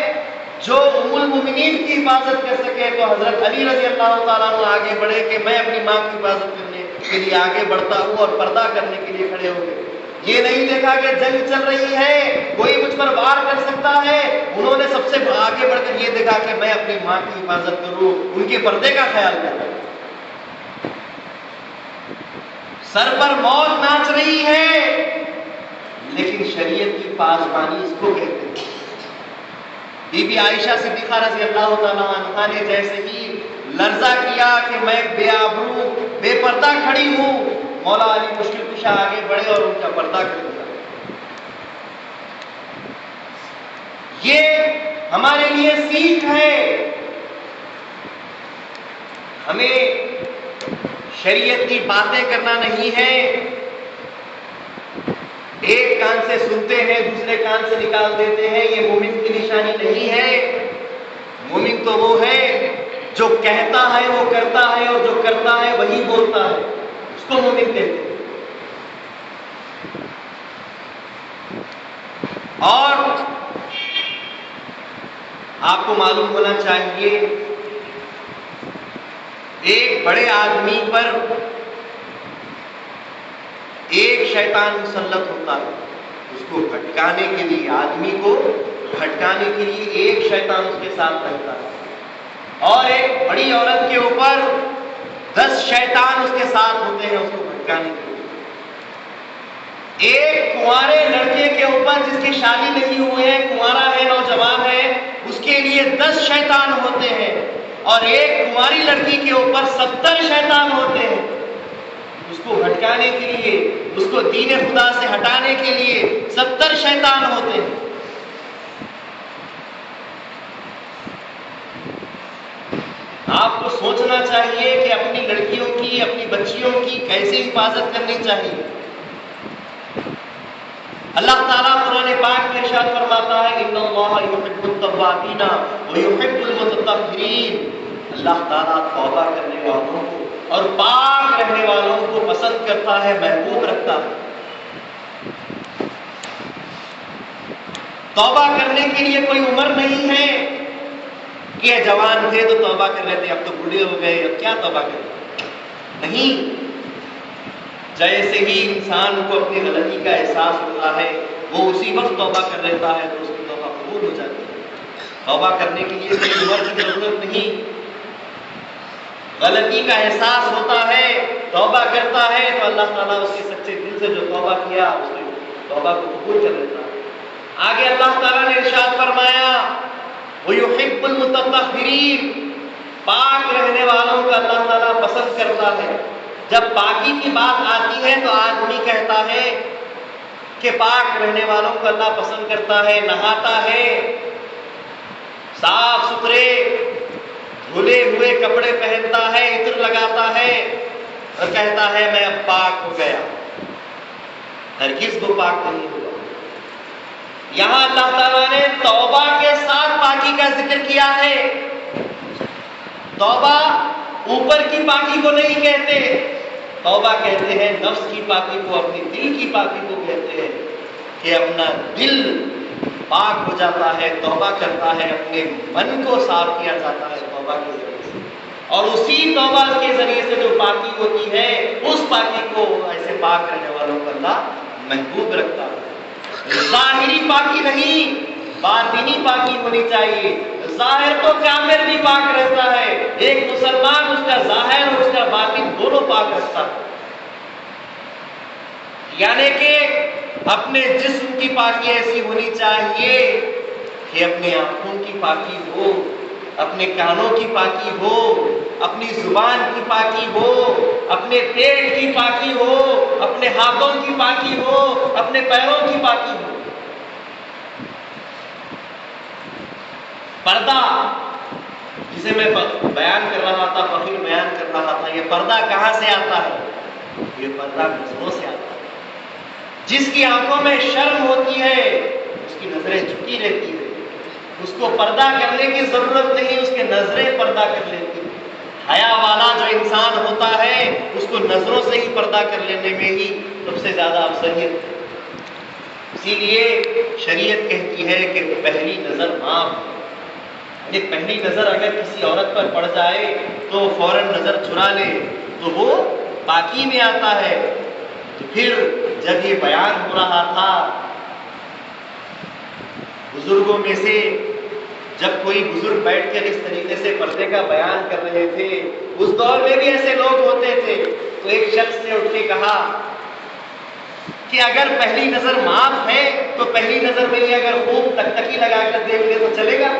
جو ام المؤمنین کی حفاظت کر سکے؟ تو حضرت علی رضی اللہ تعالیٰ عنہ آگے بڑھے کہ میں اپنی ماں کی حفاظت کرنے کے لیے آگے بڑھتا ہوں، اور پردہ کرنے کے لیے کھڑے ہو گئے۔ یہ نہیں دیکھا کہ جنگ چل رہی ہے، کوئی مجھ پر وار کر سکتا ہے، انہوں نے سب سے آگے بڑھ کر یہ دیکھا کہ میں اپنی ماں کی حفاظت کروں، ان کے پردے کا خیال کروں۔ سر پر موت ناچ رہی ہے، لیکن شریعت کی پاسبانی اس کو کہتے ہیں۔ بی بی عائشہ صدیقہ رضی اللہ تعالیٰ عنہا نے جیسے ہی لرزہ کیا کہ میں بے آبرو بے پردہ کھڑی ہوں، مولا علی مشکل کشا آگے بڑھے اور ان کا پردہ کر دیا۔ یہ ہمارے لیے سیکھ ہے، ہمیں شریعت کی باتیں کرنا نہیں ہے، ایک کان سے سنتے ہیں دوسرے کان سے نکال دیتے ہیں، یہ مومن کی نشانی نہیں ہے۔ مومن تو وہ ہے جو کہتا ہے وہ کرتا ہے، اور جو کرتا ہے وہی بولتا ہے، اس کو مومن کہتے ہیں۔ اور آپ کو معلوم ہونا چاہیے، ایک بڑے آدمی پر ایک شیطان مسلط ہوتا ہے، اس کو بھٹکانے کے لیے، آدمی کو بھٹکانے کے لیے ایک شیطان اس کے ساتھ رہتا ہے، اور ایک بڑی عورت کے اوپر 10 شیطان اس کے ساتھ ہوتے ہیں اس کو بھٹکانے کے لیے۔ ایک کنوارے لڑکے کے اوپر جس کی شادی نہیں ہوئی ہے، کنوارا ہے، نوجوان ہے، اس کے لیے 10 شیطان ہوتے ہیں، اور ایک کنواری لڑکی کے اوپر 70 شیطان ہوتے ہیں اس کو بھٹکانے کے لیے، اس کو دین خدا سے ہٹانے کے لیے 70 شیطان ہوتے ہیں۔ آپ کو سوچنا چاہیے کہ اپنی لڑکیوں کی، اپنی بچیوں کی کیسے حفاظت کرنی چاہیے۔ اللہ تعالیٰ قرآن پاک میں ارشاد فرماتا ہے ان اللہ یحب التوابین ویحب المتطہرین، اللہ تعالیٰ توبہ کرنے والوں کو اور پاک رہنے والوں کو پسند کرتا ہے، محبوب رکھتا ہے۔ توبہ کرنے کے لیے کوئی عمر نہیں ہے کہ جوان تھے تو توبہ کر لیتے، اب تو بوڑھے ہو گئے اب کیا توبہ کریں، نہیں۔ جیسے ہی انسان کو اپنی غلطی کا احساس ہوتا ہے وہ اسی وقت توبہ کر لیتا ہے تو اس کی توبہ قبول ہو جاتی ہے۔ توبہ کرنے کے لیے کوئی عمر کی ضرورت نہیں، غلطی کا احساس ہوتا ہے، توبہ کرتا ہے تو اللہ تعالیٰ اس کے سچے دل سے جو توبہ کیا اس کی توبہ کو قبول کر لیتا ہے۔ آگے اللہ تعالیٰ نے ارشاد فرمایا وَيُحِبُّ الْمُتَطَّهِرِينَ، پاک رہنے والوں کا اللہ تعالیٰ پسند کرتا ہے۔ جب پاکی کی بات آتی ہے تو آدمی کہتا ہے کہ پاک رہنے والوں کو اللہ پسند کرتا ہے، نہاتا ہے، صاف ستھرے دھلے ہوئے کپڑے پہنتا ہے، عطر لگاتا ہے اور کہتا ہے میں اب پاک ہو گیا۔ ہرگز وہ پاک نہیں ہوا۔ یہاں اللہ تعالیٰ نے توبہ کے ساتھ پاکی کا ذکر کیا ہے۔ توبہ اوپر کی پاکی کو نہیں کہتے، توبہ کہتے ہیں نفس کی پاکی کو، اپنی دل کی پاکی کو کہتے ہیں کہ اپنا دل پاک ہو جاتا ہے، توبہ کرتا ہے، اپنے من کو صاف کیا جاتا ہے توبہ کے ذریعے سے، اور اسی توبہ کے ذریعے سے جو پاکی ہوتی ہے اس پاکی کو ایسے پاک رہنے والوں کو اللہ محبوب رکھتا ہے۔ ظاہری پاکی نہیں، باطنی پاکی ہونی چاہیے۔ ظاہر تو کافر بھی پاک رہتا ہے، ایک مسلمان اس کا ظاہر اور اس کا باطن دونوں پاک رکھتا ہے۔ یعنی کہ اپنے جسم کی پاکی ایسی ہونی چاہیے کہ اپنے آنکھوں کی پاکی ہو، اپنے کانوں کی پاکی ہو، اپنی زبان کی پاکی ہو، اپنے پیٹ کی پاکی ہو، اپنے ہاتھوں کی پاکی ہو، اپنے پیروں کی پاکی ہو۔ پردہ جسے میں بیان کر رہا تھا، فقیر بیان کر رہا تھا، یہ پردہ کہاں سے آتا ہے؟ یہ پردہ نظروں سے آتا ہے۔ جس کی آنکھوں میں شرم ہوتی ہے اس کی نظریں جھکی رہتی ہے، اس کو پردہ کرنے کی ضرورت نہیں، اس کے نظریں پردہ کر لیتی ہیں۔ حیا والا جو انسان ہوتا ہے اس کو نظروں سے ہی پردہ کر لینے میں ہی سب سے زیادہ افضلیت ہے۔ اسی لیے شریعت کہتی ہے کہ پہلی نظر معاف ہے، یعنی پہلی نظر اگر کسی عورت پر پڑ جائے تو فوراً نظر چرا لے تو وہ پاکی میں آتا ہے۔ تو پھر جب یہ بیان ہو رہا تھا بزرگوں میں سے، جب کوئی بزرگ بیٹھ کر اس طریقے سے پردے کا بیان کر رہے تھے، اس دور میں بھی ایسے لوگ ہوتے تھے، تو ایک شخص نے اٹھ کے کہا کہ اگر پہلی نظر معاف ہے تو پہلی نظر میں ہی اگر خوب تکتکی لگا کر دیکھ لے تو چلے گا؟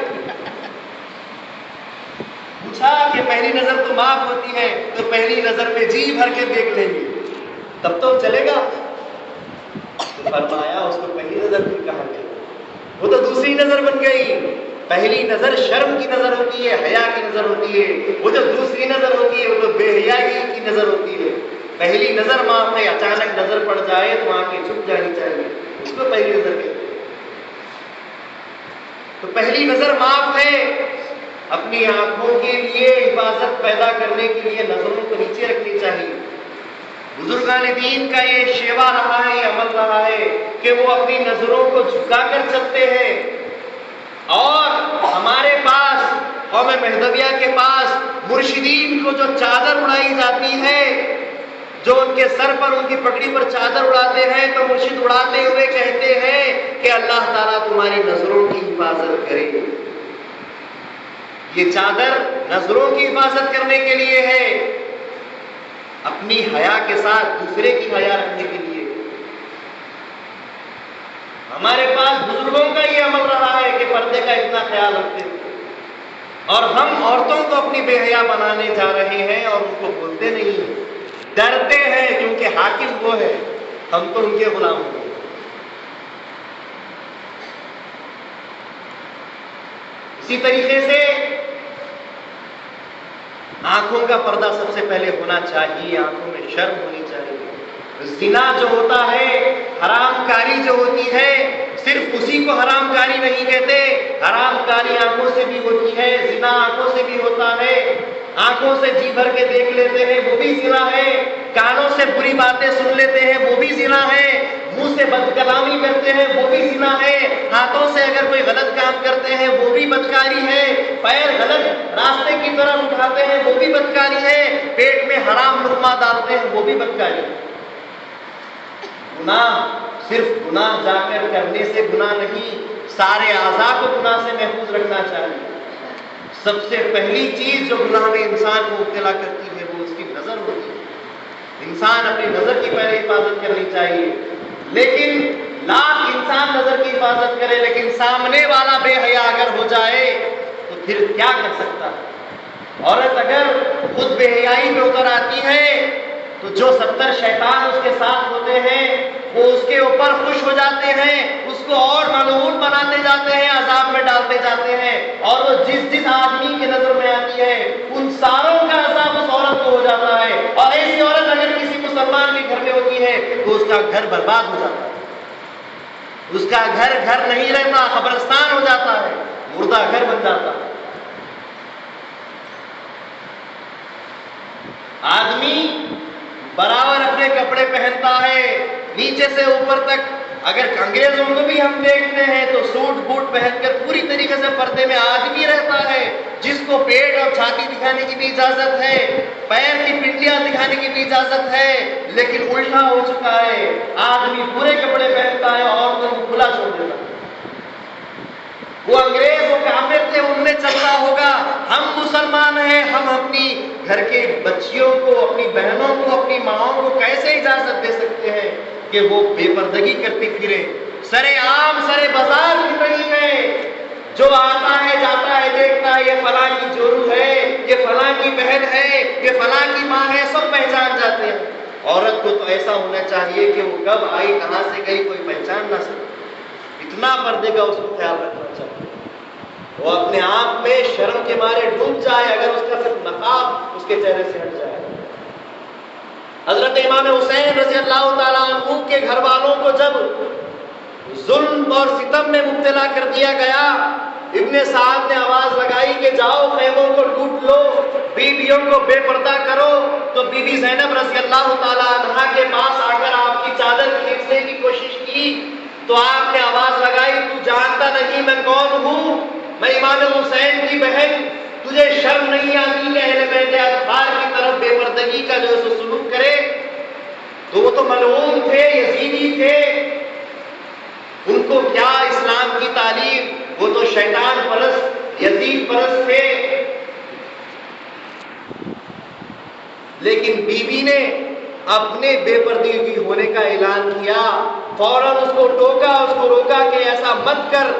پوچھا کہ پہلی نظر تو معاف ہوتی ہے تو پہلی نظر میں جی بھر کے دیکھ لیں گے تب تو چلے گا؟ تو فرمایا اس کو پہلی نظر بھی کہا گیا، وہ تو دوسری نظر بن گئی۔ پہلی نظر شرم کی نظر ہوتی ہے، حیا کی نظر ہوتی ہے، وہ جو دوسری نظر ہوتی ہے وہ تو بے حیائی کی نظر ہوتی ہے۔ پہلی نظر معاف ہے، اچانک نظر پڑ جائے تو آنکھیں چھپ جانی چاہیے، اس کو پہلی نظر کہتے ہیں۔ تو پہلی نظر معاف ہے، اپنی آنکھوں کے لیے حفاظت پیدا کرنے کے لیے نظروں کو نیچے رکھنی چاہیے۔ بزرگان دین کا یہ شیوا رہا ہے، یہ عمل رہا ہے کہ وہ اپنی نظروں کو جھکا کر چلتے ہیں، اور ہمارے پاس قوم مہدویہ کے پاس مرشدین کو جو چادر اڑائی جاتی ہے، جو ان کے سر پر ان کی پگڑی پر چادر اڑاتے ہیں، تو مرشد اڑاتے ہوئے کہتے ہیں کہ اللہ تعالیٰ تمہاری نظروں کی حفاظت کرے۔ یہ چادر نظروں کی حفاظت کرنے کے لیے ہے، اپنی حیا کے ساتھ دوسرے کی حیا رکھنے کے لیے۔ ہمارے پاس بزرگوں کا یہ عمل رہا ہے کہ پردے کا اتنا خیال رکھتے ہیں، اور ہم عورتوں کو اپنی بے حیا بنانے جا رہے ہیں اور ان کو بولتے نہیں ہیں، ڈرتے ہیں کیونکہ حاکم وہ ہے، ہم تو ان کے غلام ہیں۔ اسی طریقے سے آنکھوں کا پردہ سب سے پہلے ہونا چاہیے، آنکھوں میں شرم ہونی چاہیے۔ زنا جو ہوتا ہے، حرام کاری جو ہوتی ہے، صرف اسی کو حرام کاری نہیں کہتے، حرام کاری آنکھوں سے بھی ہوتی ہے، زنا آنکھوں سے بھی ہوتا ہے۔ آنکھوں سے جی بھر کے دیکھ لیتے ہیں وہ بھی زنا ہے، کانوں سے بری باتیں سن لیتے ہیں وہ بھی زنا ہے، منہ سے بد کلامی کرتے ہیں وہ بھی زنا ہے، ہاتھوں سے اگر کوئی غلط کام کرتے ہیں وہ بھی بدکاری ہے، پیر غلط راستے کی طرف اٹھاتے ہیں وہ بھی بدکاری ہے، پیٹ میں حرام لقمہ ڈالتے ہیں وہ بھی بدکاری ہے۔ گناہ صرف گناہ جا کر کرنے سے گناہ نہیں، سارے اعضاء کو گناہ سے محفوظ رکھنا چاہیے۔ سب سے پہلی چیز جو گناہ میں انسان کو مبتلا کرتی ہے وہ اس کی نظر ہوتی ہے۔ انسان اپنی نظر کی پہلے حفاظت کرنی چاہیے، لیکن لاکھ انسان نظر کی حفاظت کرے لیکن سامنے والا بے حیا اگر ہو جائے تو پھر کیا کر سکتا ہے؟ عورت اگر خود بے حیائی میں اتر آتی ہے تو جو 70 شیطان اس کے ساتھ ہوتے ہیں وہ اس کے اوپر خوش ہو جاتے ہیں، اس کو اور ملعون بناتے جاتے ہیں، عذاب میں ڈالتے جاتے ہیں، اور وہ جس آدمی کی نظر میں آتی ہے ان ساروں کا عذاب اس عورت کو ہو جاتا ہے۔ اور ایسی عورت اگر کسی مسلمان کے گھر میں ہوتی ہے تو اس کا گھر برباد ہو جاتا ہے، اس کا گھر نہیں رہتا، قبرستان ہو جاتا ہے، مردہ گھر بن جاتا ہے۔ آدمی برابر اپنے کپڑے پہنتا ہے نیچے سے اوپر تک، اگر انگریزوں کو بھی ہم دیکھتے ہیں تو سوٹ بوٹ پہن کر پوری طریقے سے پردے میں آدمی رہتا ہے، جس کو پیٹ اور چھاتی دکھانے کی بھی اجازت ہے، پیر کی پنڈلیاں دکھانے کی بھی اجازت ہے، لیکن الٹا ہو چکا ہے، آدمی پورے کپڑے پہنتا ہے اور عورتوں کو کھلا چھوڑ دیتا ہے۔ وہ انگریز وہ کافر تھے، ان میں چلتا ہوگا، ہم مسلمان ہیں، ہم اپنی گھر کے بچیوں کو، اپنی بہنوں کو، اپنی ماؤں کو کیسے اجازت دے سکتے ہیں کہ وہ بے پردگی کرتی پھرے، سرے عام سرے بازار پھر رہی ہے، جو آتا ہے جاتا ہے دیکھتا ہے یہ فلاں کی جورو ہے، یہ فلاں کی بہن ہے، یہ فلاں کی ماں ہے، سب پہچان جاتے ہیں۔ عورت کو تو ایسا ہونا چاہیے کہ وہ کب آئی کہاں سے گئی کوئی پہچان نہ سکے، اتنا پردے کا اس کو خیال رکھنا چاہیے، وہ اپنے آپ میں شرم کے مارے ڈوب جائے اگر اس کا صرف نقاب اس کے چہرے سے ہٹ جائے۔ حضرت امام حسین رضی اللہ تعالیٰ عنہ کے گھر والوں کو جب ظلم اور ستم میں مبتلا کر دیا گیا، ابن سعد نے آواز لگائی کہ جاؤ خیموں کو ٹوٹ لو، بیویوں کو بے پردہ کرو، تو بی بی زینب رضی اللہ تعالیٰ عنہ کے پاس آ کر آپ کی چادر کھینچنے کی کوشش کی تو آپ نے آواز لگائی تو جانتا نہیں میں کون ہوں، میں امام حسین کی بہن، تجھے شرم نہیں آتی کہ اہل بیت اطہار کی طرف بے پردگی کا جو سلوک کرے؟ تو وہ تو ملعون تھے، یزیدی تھے، ان کو کیا اسلام کی تعلیم، وہ تو شیطان پرست یزید پرست تھے۔ لیکن بی بی نے اپنے بے پردگی ہونے کا اعلان کیا، فوراً اس کو ٹوکا، اس کو روکا کہ ایسا مت کر،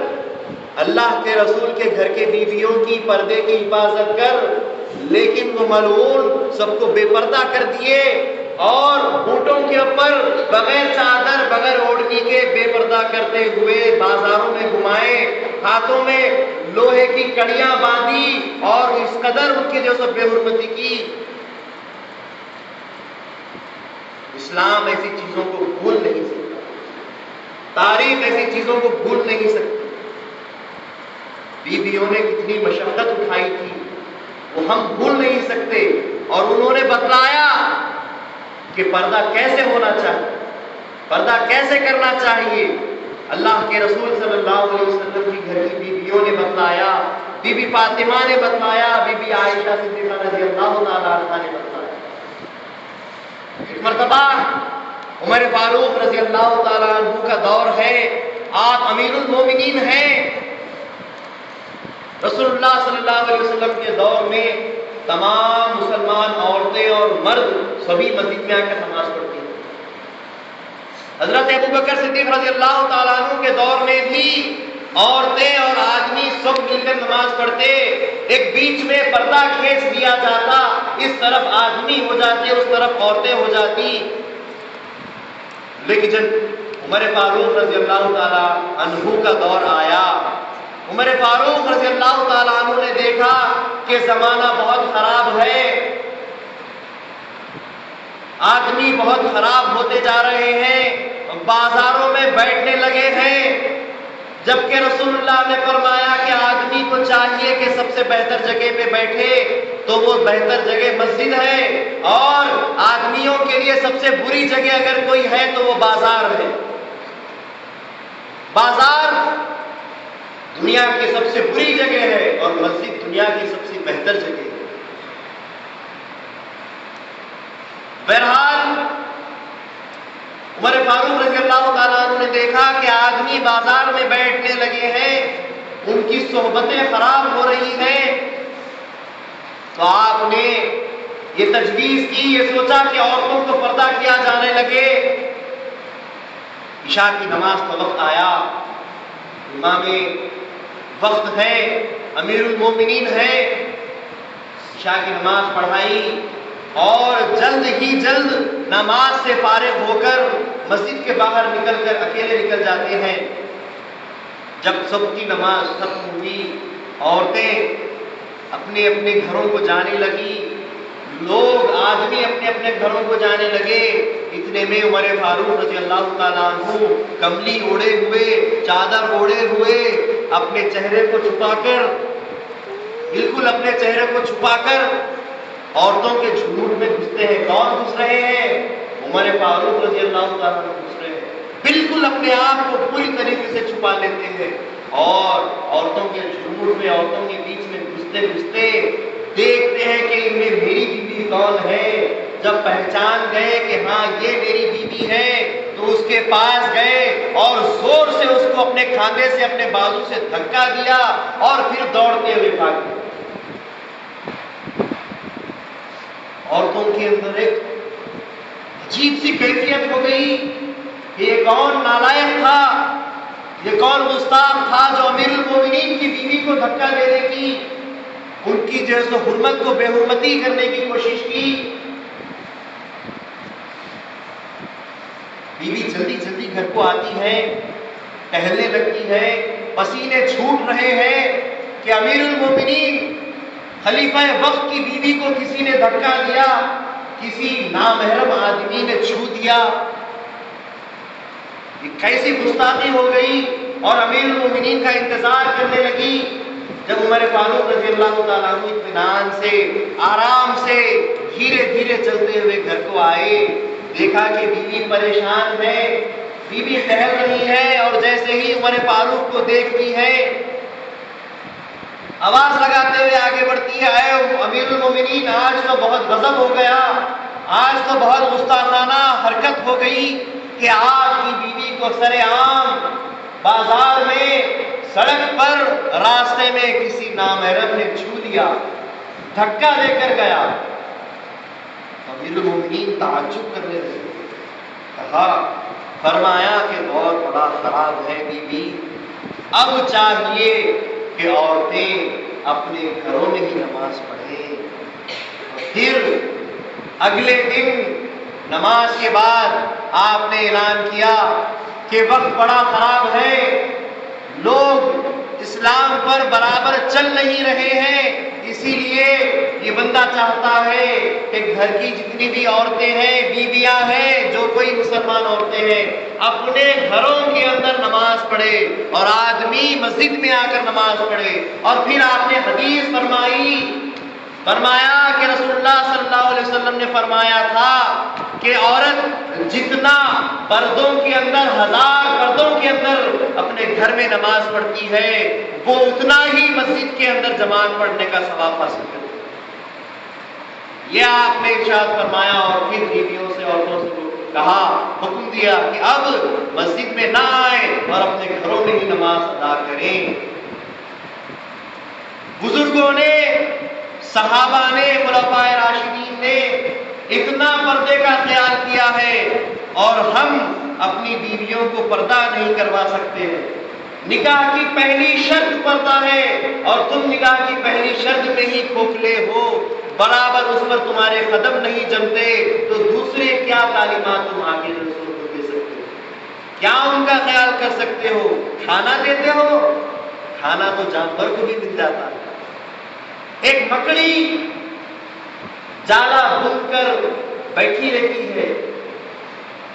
اللہ کے رسول کے گھر کے بیویوں کی پردے کی حفاظت کر۔ لیکن وہ ملعون سب کو بے پردہ کر دیے اور اونٹوں کے اوپر بغیر چادر بغیر اوڑھنی کے بے پردہ کرتے ہوئے بازاروں میں گھمائے، ہاتھوں میں لوہے کی کڑیاں باندھی اور اس قدر ان کی جو سب بے حرمتی کی۔ اسلام ایسی چیزوں کو بھول نہیں سکتا، تاریخ ایسی چیزوں کو بھول نہیں سکتی۔ بیویوں نے کتنی مشقت اٹھائی تھی وہ ہم بھول نہیں سکتے، اور انہوں نے بتلایا کہ پردہ کیسے ہونا چاہیے، پردہ کیسے کرنا چاہیے۔ اللہ کے رسول صلی اللہ علیہ وسلم کی گھر کی بیویوں نے بتلایا، بی بی فاطمہ نے بتلایا، بی بی عائشہ صدیقہ رضی اللہ تعالیٰ عنہا نے بتلایا۔ ایک مرتبہ عمر فاروق رضی اللہ تعالیٰ عنہ کا دور ہے، آپ امیر المومنین ہیں۔ رسول اللہ صلی اللہ علیہ وسلم کے دور میں تمام مسلمان عورتیں اور مرد سبھی مسجد میں آ کر نماز پڑھتے ہیں۔ حضرت ابوبکر صدیق رضی اللہ تعالیٰ عنہ کے دور میں بھی عورتیں اور آدمی سب مل کر نماز پڑھتے، ایک بیچ میں پردہ کھینچ دیا جاتا، اس طرف آدمی ہو جاتے اس طرف عورتیں ہو جاتی۔ لیکن جب عمر فاروق رضی اللہ تعالیٰ عنہ کا دور آیا، عمر فاروق رضی اللہ تعالیٰ عنہ نے دیکھا کہ زمانہ بہت خراب ہے، آدمی بہت خراب ہوتے جا رہے ہیں، بازاروں میں بیٹھنے لگے ہیں، جبکہ رسول اللہ نے فرمایا کہ آدمی کو چاہیے کہ سب سے بہتر جگہ پہ بیٹھے، تو وہ بہتر جگہ مسجد ہے، اور آدمیوں کے لیے سب سے بری جگہ اگر کوئی ہے تو وہ بازار ہے۔ بازار دنیا کی سب سے بری جگہ ہے اور مسجد دنیا کی سب سے بہتر جگہ ہے۔ بہرحال عمر فاروق رضی اللہ تعالیٰ عنہ نے دیکھا کہ آدمی بازار میں بیٹھنے لگے ہیں، ان کی صحبتیں خراب ہو رہی ہیں، تو آپ نے یہ تجویز کی، یہ سوچا کہ عورتوں کو پردہ کیا جانے لگے۔ عشاء کی نماز کا وقت آیا، امام وقت ہے، امیر المومنین ہے، عشاء کی نماز پڑھائی اور جلد ہی جلد نماز سے فارغ ہو کر مسجد کے باہر نکل کر اکیلے نکل جاتے ہیں۔ جب سب کی نماز ختم ہوئی، عورتیں اپنے اپنے گھروں کو جانے لگی، لوگ آدمی اپنے اپنے گھروں کو جانے لگے، اتنے میں عمر فاروق رضی اللہ تعالیٰ عنہ کملی اوڑھے ہوئے، چادر اوڑھے ہوئے، اپنے چہرے کو چھپا کر، بالکل اپنے چہرے کو چھپا کر عورتوں کے جھوٹ میں گھستے ہیں۔ کون گھس رہے ہیں؟ عمر فاروق رضی اللہ تعالیٰ عنہ گھس رہے ہیں، بالکل اپنے آپ کو پوری طریقے سے چھپا لیتے ہیں، اور عورتوں کے جھوٹ میں، عورتوں کے بیچ میں گھستے گھستے دیکھتے ہیں کہ ان میں میری بیوی کون ہے۔ جب پہچان گئے کہ ہاں یہ میری بیوی ہے، تو اس کے پاس گئے اور زور سے اس کو اپنے کھانے سے، اپنے بازو سے دھکا دیا اور پھر دوڑتے ہوئے بھاگ گئے۔ عورتوں کے اندر ایک عجیب سی کیفیت ہو گئی کہ یہ کون نالائق تھا، یہ کون گستاخ تھا جو امیر المومنین کی بیوی کو دھکا دینے کی، ان کی جو ہے حرمت کو بے حرمتی کرنے کی کوشش کی۔ بیوی جلدی جلدی گھر کو آتی ہے، ٹہلنے لگتی ہے، پسینے چھوٹ رہے ہیں کہ امیر المومنین خلیفہ وقت کی بیوی کو کسی نے دھکا دیا، کسی نامحرم آدمی نے چھو دیا، یہ کیسی گستاخی ہو گئی، اور امیر المومنین کا انتظار کرنے لگی۔ جب عمر فاروق رضی اللہ تعالیٰ عنہ اطمینان سے، آرام سے، دھیرے دھیرے چلتے ہوئے گھر کو آئے، دیکھا کہ بیوی پریشان ہے، بیوی ٹہل رہی ہے، اور جیسے ہی عمر فاروق کو دیکھتی ہے، آواز لگاتے ہوئے آگے بڑھتی ہے، اے امیر المومنین، آج تو بہت غضب ہو گیا، آج تو بہت گستاخانہ حرکت ہو گئی کہ آپ کی بیوی کو سرے عام بازار میں، سڑک پر، راستے میں کسی نامحرم نے چھو دیا، دھکا دے کر گیا۔ امیر المومنین تعجب کرنے لگے، کہا فرمایا کہ بہت بڑا خراب ہے بیوی، اب چاہیے کہ عورتیں اپنے گھروں میں ہی نماز پڑھیں۔ پھر اگلے دن نماز کے بعد آپ نے اعلان کیا کہ وقت بڑا خراب ہے، لوگ اسلام پر برابر چل نہیں رہے ہیں، اسی لیے یہ بندہ چاہتا ہے کہ گھر کی جتنی بھی عورتیں ہیں، بیویاں ہیں، جو کوئی مسلمان عورتیں ہیں، اپنے گھروں کے اندر نماز پڑھے اور آدمی مسجد میں آ کر نماز پڑھے۔ اور پھر آپ نے حدیث فرمایا کہ رسول اللہ صلی اللہ علیہ وسلم نے فرمایا تھا کہ عورت جتنا پردوں کے اندر، 1000 پردوں کے اندر اپنے گھر میں نماز پڑھتی ہے، وہ اتنا ہی مسجد کے اندر جماعت پڑھنے کا ثواب حاصل کرتی ہے۔ یہ آپ نے ارشاد فرمایا اور پھر بیویوں سے، عورتوں سے کہا، حکم دیا کہ اب مسجد میں نہ آئیں اور اپنے گھروں میں ہی نماز ادا کریں۔ بزرگوں نے، صحابہ نے، خلفائے راشدین نے اتنا پردے کا خیال کیا ہے اور ہم اپنی بیویوں کو پردہ نہیں کروا سکتے ہیں۔ نکاح کی پہلی شرط پردہ ہے اور تم نکاح کی پہلی شرط میں ہی کھوکھلے ہو، برابر اس پر تمہارے قدم نہیں جمتے، تو دوسرے کیا تعلیمات تم آگے رسول کو دے سکتے ہو؟ کیا ان کا خیال کر سکتے ہو؟ کھانا دیتے ہو؟ کھانا تو جانور کو بھی مل جاتا ہے۔ ایک مکڑی جالا بن کر بیٹھی رہتی ہے،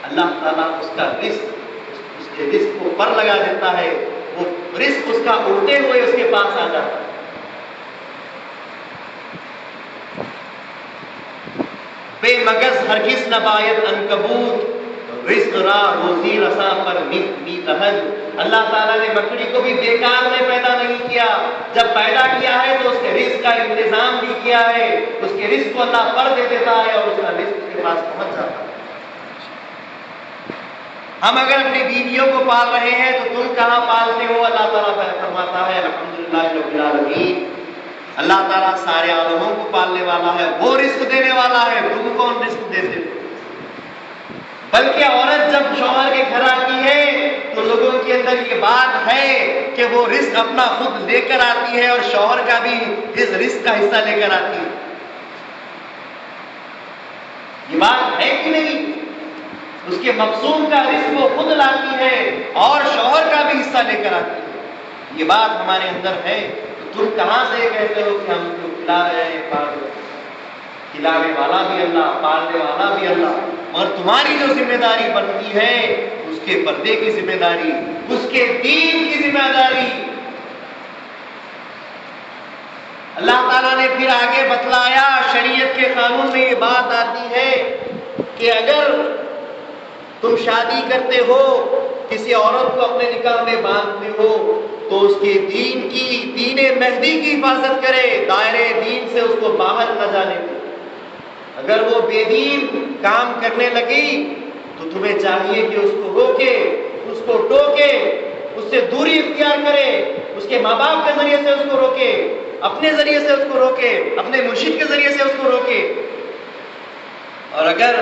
اللہ تعالیٰ اس کا رزق، اس کے رزق کو پر لگا دیتا ہے، وہ رزق اس کا اڑتے ہوئے اس کے پاس آ جاتا ہے۔ بے مغز ہرگز نہ باید عنکبوت، رزق را روزی رسا پر می تہج۔ اللہ تعالیٰ نے مکڑی کو بھی بیکار میں پیدا نہیں کیا، جب پیدا کیا ہے تو اس کے رزق کا انتظام بھی کیا ہے، اس کے رزق کو اللہ پر دے دیتا ہے اور اس کا رزق اس کے پاس پہنچ جاتا ہے۔ ہم اگر اپنی بیویوں کو پال رہے ہیں تو تم کہاں پالتے ہو؟ اللہ تعالیٰ فرماتا ہے الحمدللہ رب العالمین، اللہ تعالیٰ سارے عالموں کو پالنے والا ہے، وہ رزق دینے والا ہے، تم کون رزق دیتے ہو؟ بلکہ عورت جب شوہر کے گھر آتی ہے تو لوگوں کے اندر یہ بات ہے کہ وہ رزق اپنا خود لے کر آتی ہے اور شوہر کا بھی اس رزق کا حصہ لے کر آتی ہے۔ یہ بات ہے کہ نہیں؟ اس کے مقصود کا رزق وہ خود لاتی ہے اور شوہر کا بھی حصہ لے کر آتی ہے۔ یہ بات ہمارے اندر ہے، تو تم کہاں سے کہتے ہو کہ ہم کو کھلا رہے ہیں، پال رہے ہیں؟ کھلانے والا بھی اللہ، پالنے والا بھی اللہ، اور تمہاری جو ذمہ داری بنتی ہے اس کے پردے کی ذمہ داری، اس کے دین کی ذمہ داری اللہ تعالیٰ نے پھر آگے بتلایا۔ شریعت کے قانون میں یہ بات آتی ہے کہ اگر تم شادی کرتے ہو، کسی عورت کو اپنے نکاح میں باندھتے ہو تو اس کے دین مہدی کی حفاظت کرے، دائرے دین سے اس کو باہر نہ جانے دے۔ اگر وہ بے دین کام کرنے لگی تو تمہیں چاہیے کہ اس کو روکے، اس کو ٹوکے، اس سے دوری اختیار کرے، اس کے ماں باپ کے ذریعے سے اس کو روکے، اپنے ذریعے سے اس کو روکے، اپنے مرشد کے ذریعے سے اس کو روکے۔ اور اگر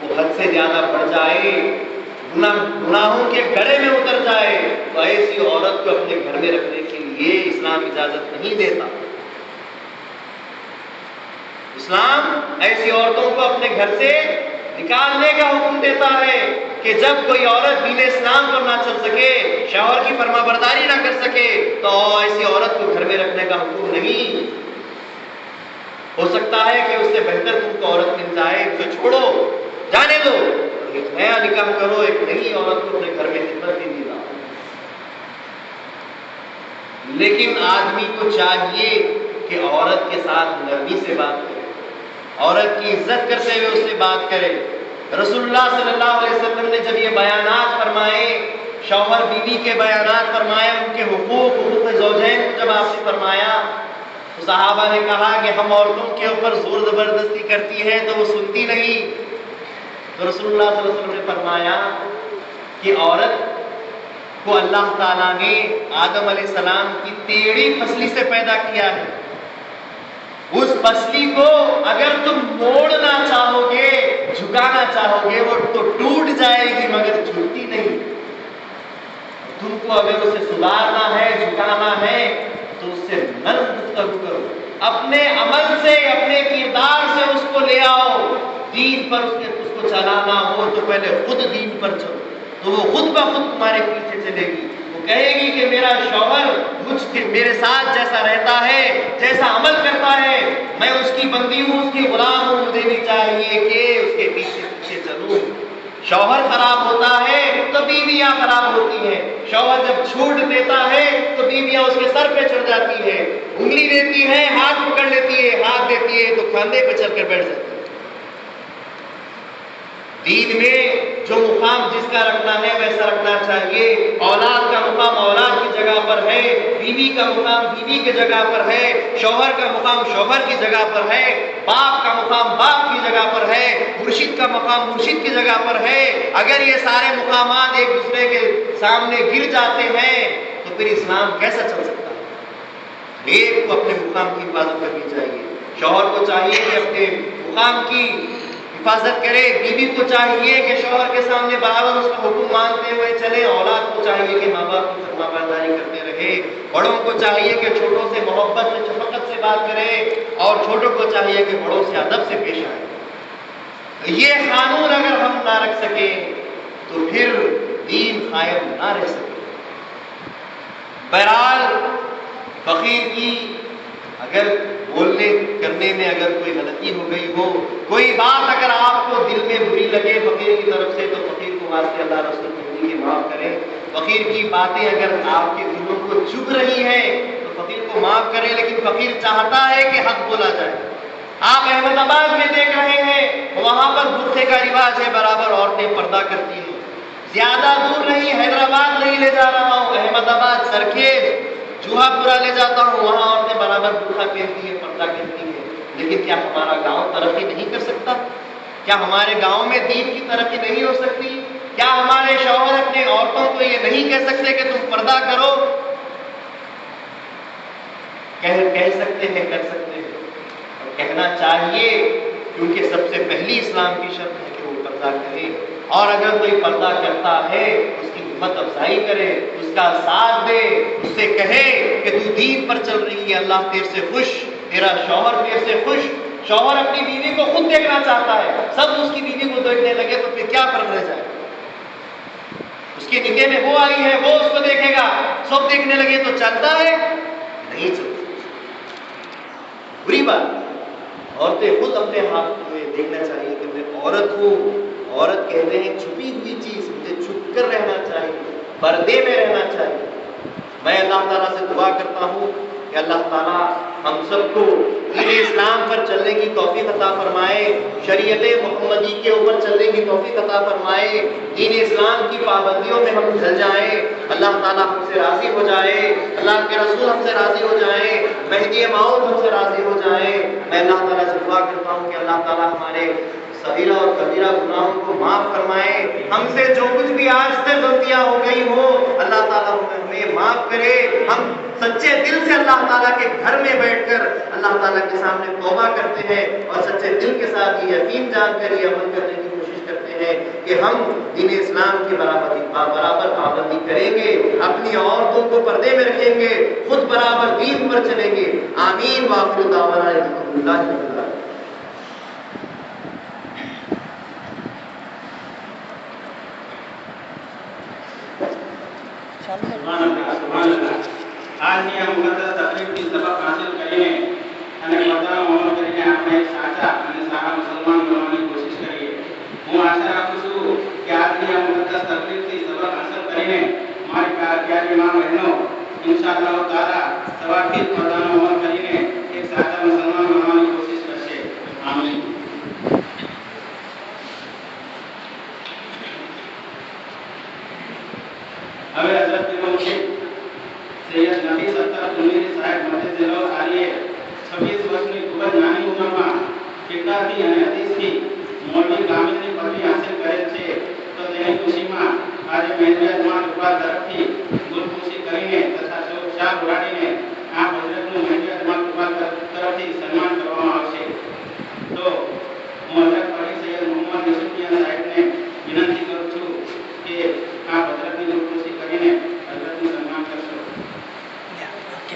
وہ حد سے زیادہ بڑھ جائے، گناہوں کے گڑھے میں اتر جائے، تو ایسی عورت کو اپنے گھر میں رکھنے کے لیے اسلام اجازت نہیں دیتا۔ اسلام ایسی عورتوں کو اپنے گھر سے نکالنے کا حکم دیتا ہے کہ جب کوئی عورت دین اسلام پر نہ چل سکے، شوہر کی فرما برداری نہ کر سکے، تو ایسی عورت کو گھر میں رکھنے کا حکم نہیں۔ ہو سکتا ہے کہ اس سے بہتر تم کو عورت مل جائے، اسے چھوڑو، جانے دو، ایک نیا نکاح کرو، ایک نئی عورت کو اپنے گھر میں خدمت کی دینا۔ لیکن آدمی کو چاہیے کہ عورت کے ساتھ نرمی سے بات کرے، عورت کی عزت کرتے ہوئے اس سے بات کرے۔ رسول اللہ صلی اللہ علیہ وسلم نے جب یہ بیانات فرمائے، شوہر بیوی کے بیانات فرمائے، ان کے حقوق زوجین کو جب آپ نے فرمایا، تو صحابہ نے کہا کہ ہم عورتوں کے اوپر زور زبردستی کرتی ہے تو وہ سنتی نہیں۔ تو رسول اللہ صلی اللہ علیہ وسلم نے فرمایا کہ عورت کو اللہ تعالیٰ نے آدم علیہ السلام کی ٹیڑھی پسلی سے پیدا کیا ہے، اس پسلی کو اگر تم موڑنا چاہو گے، جھکانا چاہو گے، وہ تو ٹوٹ جائے گی مگر جھکتی نہیں۔ تم کو اگر اسے سدھارنا ہے، جھکانا ہے، تو اس سے نرم گفتگو کرو، اپنے عمل سے، اپنے کردار سے اس کو لے آؤ۔ دین پر اس کو چلانا ہو تو پہلے خود دین پر چلو، تو وہ خود بخود تمہارے پیچھے چلے گی۔ وہ کہے گی کہ میرا شوہر میرے ساتھ جیسا رہتا ہے، جیسا عمل کرتا ہے، میں اس کی بندی ہوں، اس کی غلام ہوں، مجھے بھی چاہیے کہ اس کے پیچھے پیچھے چلوں۔ شوہر خراب ہوتا ہے تو بیویاں خراب ہوتی ہیں، شوہر جب چھوٹ دیتا ہے تو بیویاں اس کے سر پہ چڑھ جاتی ہے، انگلی دیتی ہے، ہاتھ پکڑ لیتی ہے، ہاتھ دیتی ہے تو کاندھے پہ چڑھ کر بیٹھ جاتی ہے۔ دین میں جو مقام جس کا رکھنا ہے ویسا رکھنا چاہیے۔ اولاد کا مقام اولاد کی جگہ پر ہے، بیوی کا مقام بیوی کی جگہ پر ہے، شوہر کا مقام شوہر کی جگہ پر ہے، باپ کا مقام باپ کی جگہ پر ہے، مرشد کا مقام مرشد کی جگہ پر ہے۔ اگر یہ سارے مقامات ایک دوسرے کے سامنے گر جاتے ہیں تو پھر اسلام کیسا چل سکتا ہے؟ ایک کو اپنے مقام کی حفاظت کرنی چاہیے۔ شوہر کو چاہیے کہ اپنے مقام کی حفاظت کرے، بیوی کو چاہیے کہ شوہر کے سامنے برابر اس کا حکم مانتے ہوئے چلے، اولاد کو چاہیے کہ ماں باپ کی فرما برداری کرتے رہے، بڑوں کو چاہیے کہ چھوٹوں سے محبت سے شفقت سے بات کرے، اور چھوٹوں کو چاہیے کہ بڑوں سے ادب سے پیش آئے۔ یہ قانون اگر ہم نہ رکھ سکیں تو پھر دین قائم نہ رہ سکے۔ بہرحال فقیر کی اگر بولنے کرنے میں اگر کوئی غلطی ہو گئی ہو، کوئی بات اگر آپ کو دل میں بری لگے فقیر کی طرف سے، تو فقیر کو واسطے اللہ رسول کی معاف کریں۔ فقیر کی باتیں اگر آپ کے دلوں کو چبھ رہی ہیں تو فقیر کو معاف کریں، لیکن فقیر چاہتا ہے کہ حق بولا جائے۔ آپ احمد آباد میں دیکھ رہے ہیں، وہاں پر برقعے کا رواج ہے، برابر عورتیں پردہ کرتی ہیں۔ زیادہ دور نہیں، حیدرآباد نہیں لے جا رہا ہوں، احمد آباد سرکھیز جوہا پورا لے جاتا ہوں، وہاں عورتیں برابر برقع پہنتی ہیں، پردہ کرتی ہیں۔ لیکن کیا ہمارا گاؤں ترقی نہیں کر سکتا؟ کیا ہمارے گاؤں میں دین کی ترقی نہیں ہو سکتی؟ کیا ہمارے شوہر اپنے عورتوں کو یہ نہیں کہہ سکتے کہ تم پردہ کرو؟ کہہ سکتے ہیں، کر سکتے ہیں، اور کہنا چاہیے، کیونکہ سب سے پہلی اسلام کی شرط ہے کہ وہ پردہ کرے۔ اور اگر کوئی پردہ کرتا ہے اس کی ہمت افزائی کرے، اس کا ساتھ دے، اس سے کہے کہ تو دین پر چل رہی ہے، اللہ تیرے سے خوش، تیرا شوہر تیرے سے خوش۔ شوہر اپنی بیوی کو خود دیکھنا چاہتا ہے، سب اس کی بیوی کو دیکھنے لگے تو پھر کیا فرق رہ جائے؟ اس کے نکاح میں وہ آئی ہے، وہ اس کو دیکھے گا، سب دیکھنے لگے تو چلتا ہے؟ نہیں چلتا۔ بری بات۔ عورتیں خود اپنے ہاتھ میں دیکھنا چاہیے کہ میں عورت ہوں۔ عورت کہتے ہیں چھپی ہوئی چیز، مجھے چھپ کر رہنا چاہیے، پردے میں رہنا چاہیے۔ میں اللہ تعالیٰ سے دعا کرتا ہوں کہ اللہ تعالیٰ ہم سب کو دین اسلام پر چلنے کی توفیق عطا فرمائے، شریعت محمدی کے اوپر چلنے کی توفیق عطا فرمائے، دین اسلام کی پابندیوں میں ہم ڈھل جائیں، اللہ تعالیٰ ہم سے راضی ہو جائے، اللہ کے رسول ہم سے راضی ہو جائیں، مہدی موعود ہم سے راضی ہو جائیں۔ میں اللہ تعالیٰ سے دعا کرتا ہوں کہ اللہ تعالیٰ ہمارے صغیرہ اور کبیرہ گناہوں کو معاف فرمائے، ہم سے جو کچھ بھی آج تک غلطیاں ہو گئی ہو اللہ تعالیٰ ہمیں معاف کرے۔ ہم سچے دل سے اللہ تعالیٰ کے گھر میں بیٹھ کر اللہ تعالیٰ کے سامنے توبہ کرتے ہیں، اور سچے دل کے ساتھ یہ یقین جان کر یہ عمل کرنے کی کوشش کرتے ہیں کہ ہم دین اسلام کی برابر پابندی کریں گے، اپنی عورتوں کو پردے میں رکھیں گے، خود برابر دین پر چلیں گے۔ آمین وآخر دعوانا الحمدللہ رب العالمین۔ سبحان اللہ، سبحان اللہ۔ آج یہ مقدس تقریب کی سبق حاصل કરીને અને પોતાનો અમલ કરીને આપણે સાચા અને સારા મુસલમાન બનવાની કોશિશ કરીએ। હું આશા રાખું છું કે આજની આ મુકદ્દસ તકલીફથી સબક હાંસલ કરીને મારી પ્યારી મા બહેનો ઇન્શાઅલ્લાહ તાઆલા સવારથી જ પોતાનો અમલ કરીને એક સાચા મુસલમાન બનવાની કોશિશ કરશે। આમીન। હવે હઝરત મુફતી સૈયદ નબી સત્તર ઉન્નીસ સાહેબ મદદિલ્લો આલીએ 26 વર્ષની ખૂબ જ નાની ઉંમરમાં ફિકહથી અને હદીસથી મોટી કામિલની પદવી હાંસલ કરેલ છે। તો તેની ખુશીમાં આજે મહેંદી અજમાન ઇકબાલ તરફથી ગુલખુશી કરીને તથા શાહ ઉડાડીને આ હઝરતનું મહેંદી અજમાન ઇકબાલ તરફથી સન્માન કરવામાં આવ્યું।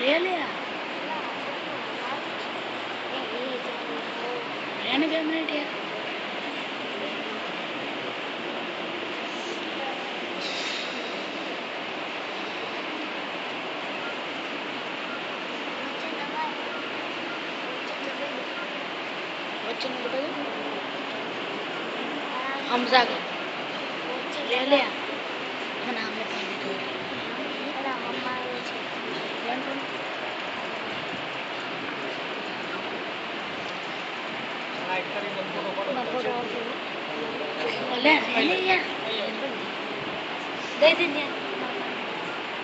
Really? Rene be minute here. What's your name? Hamza. Really? Mana hame pani do. Ada mama aye chhe.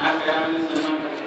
આ કરાવને સન્માન કરશે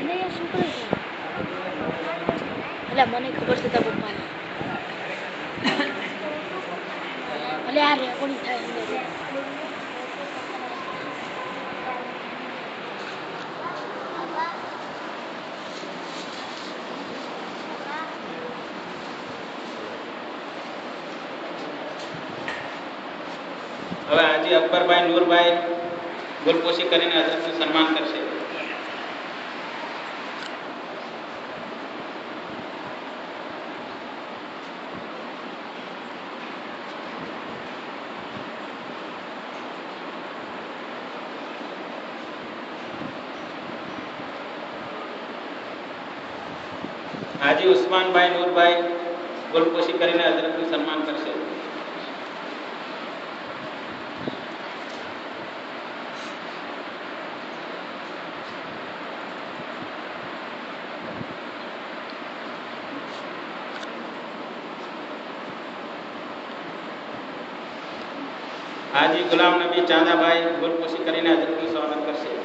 એને યાર શું કરે છે અલા મને ખબર છે તા પપ્પાને અલે આ રેકોર્ડિંગ થાય અંદર હવે આજે અકબરભાઈ નૂરભાઈ ગુલપોશી કરીને હઝરતનું સન્માન કરશે હાજી ઉસ્માનભાઈ નૂરભાઈ ગુલપોશી કરીને હઝરતનું સન્માન કરશે હાજી ગુલામ નબી ચાંદાભાઈ ગુલપોશી કરીને હઝરતનું સ્વાગત કરશે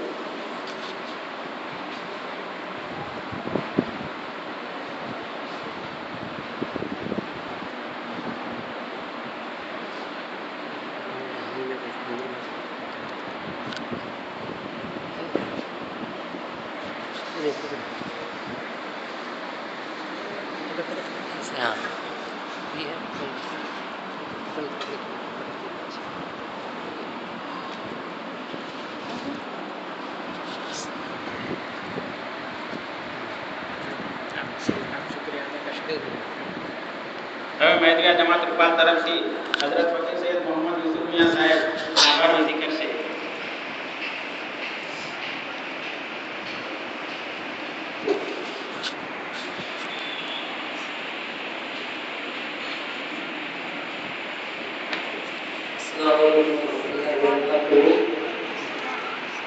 હવે મહેદિયા જમાત રૂપાલ તરફથી હઝરત ફકીર સૈયદ મોહમ્મદ યુસુફ મિયા સાહેબ આભારવિધિ કરશે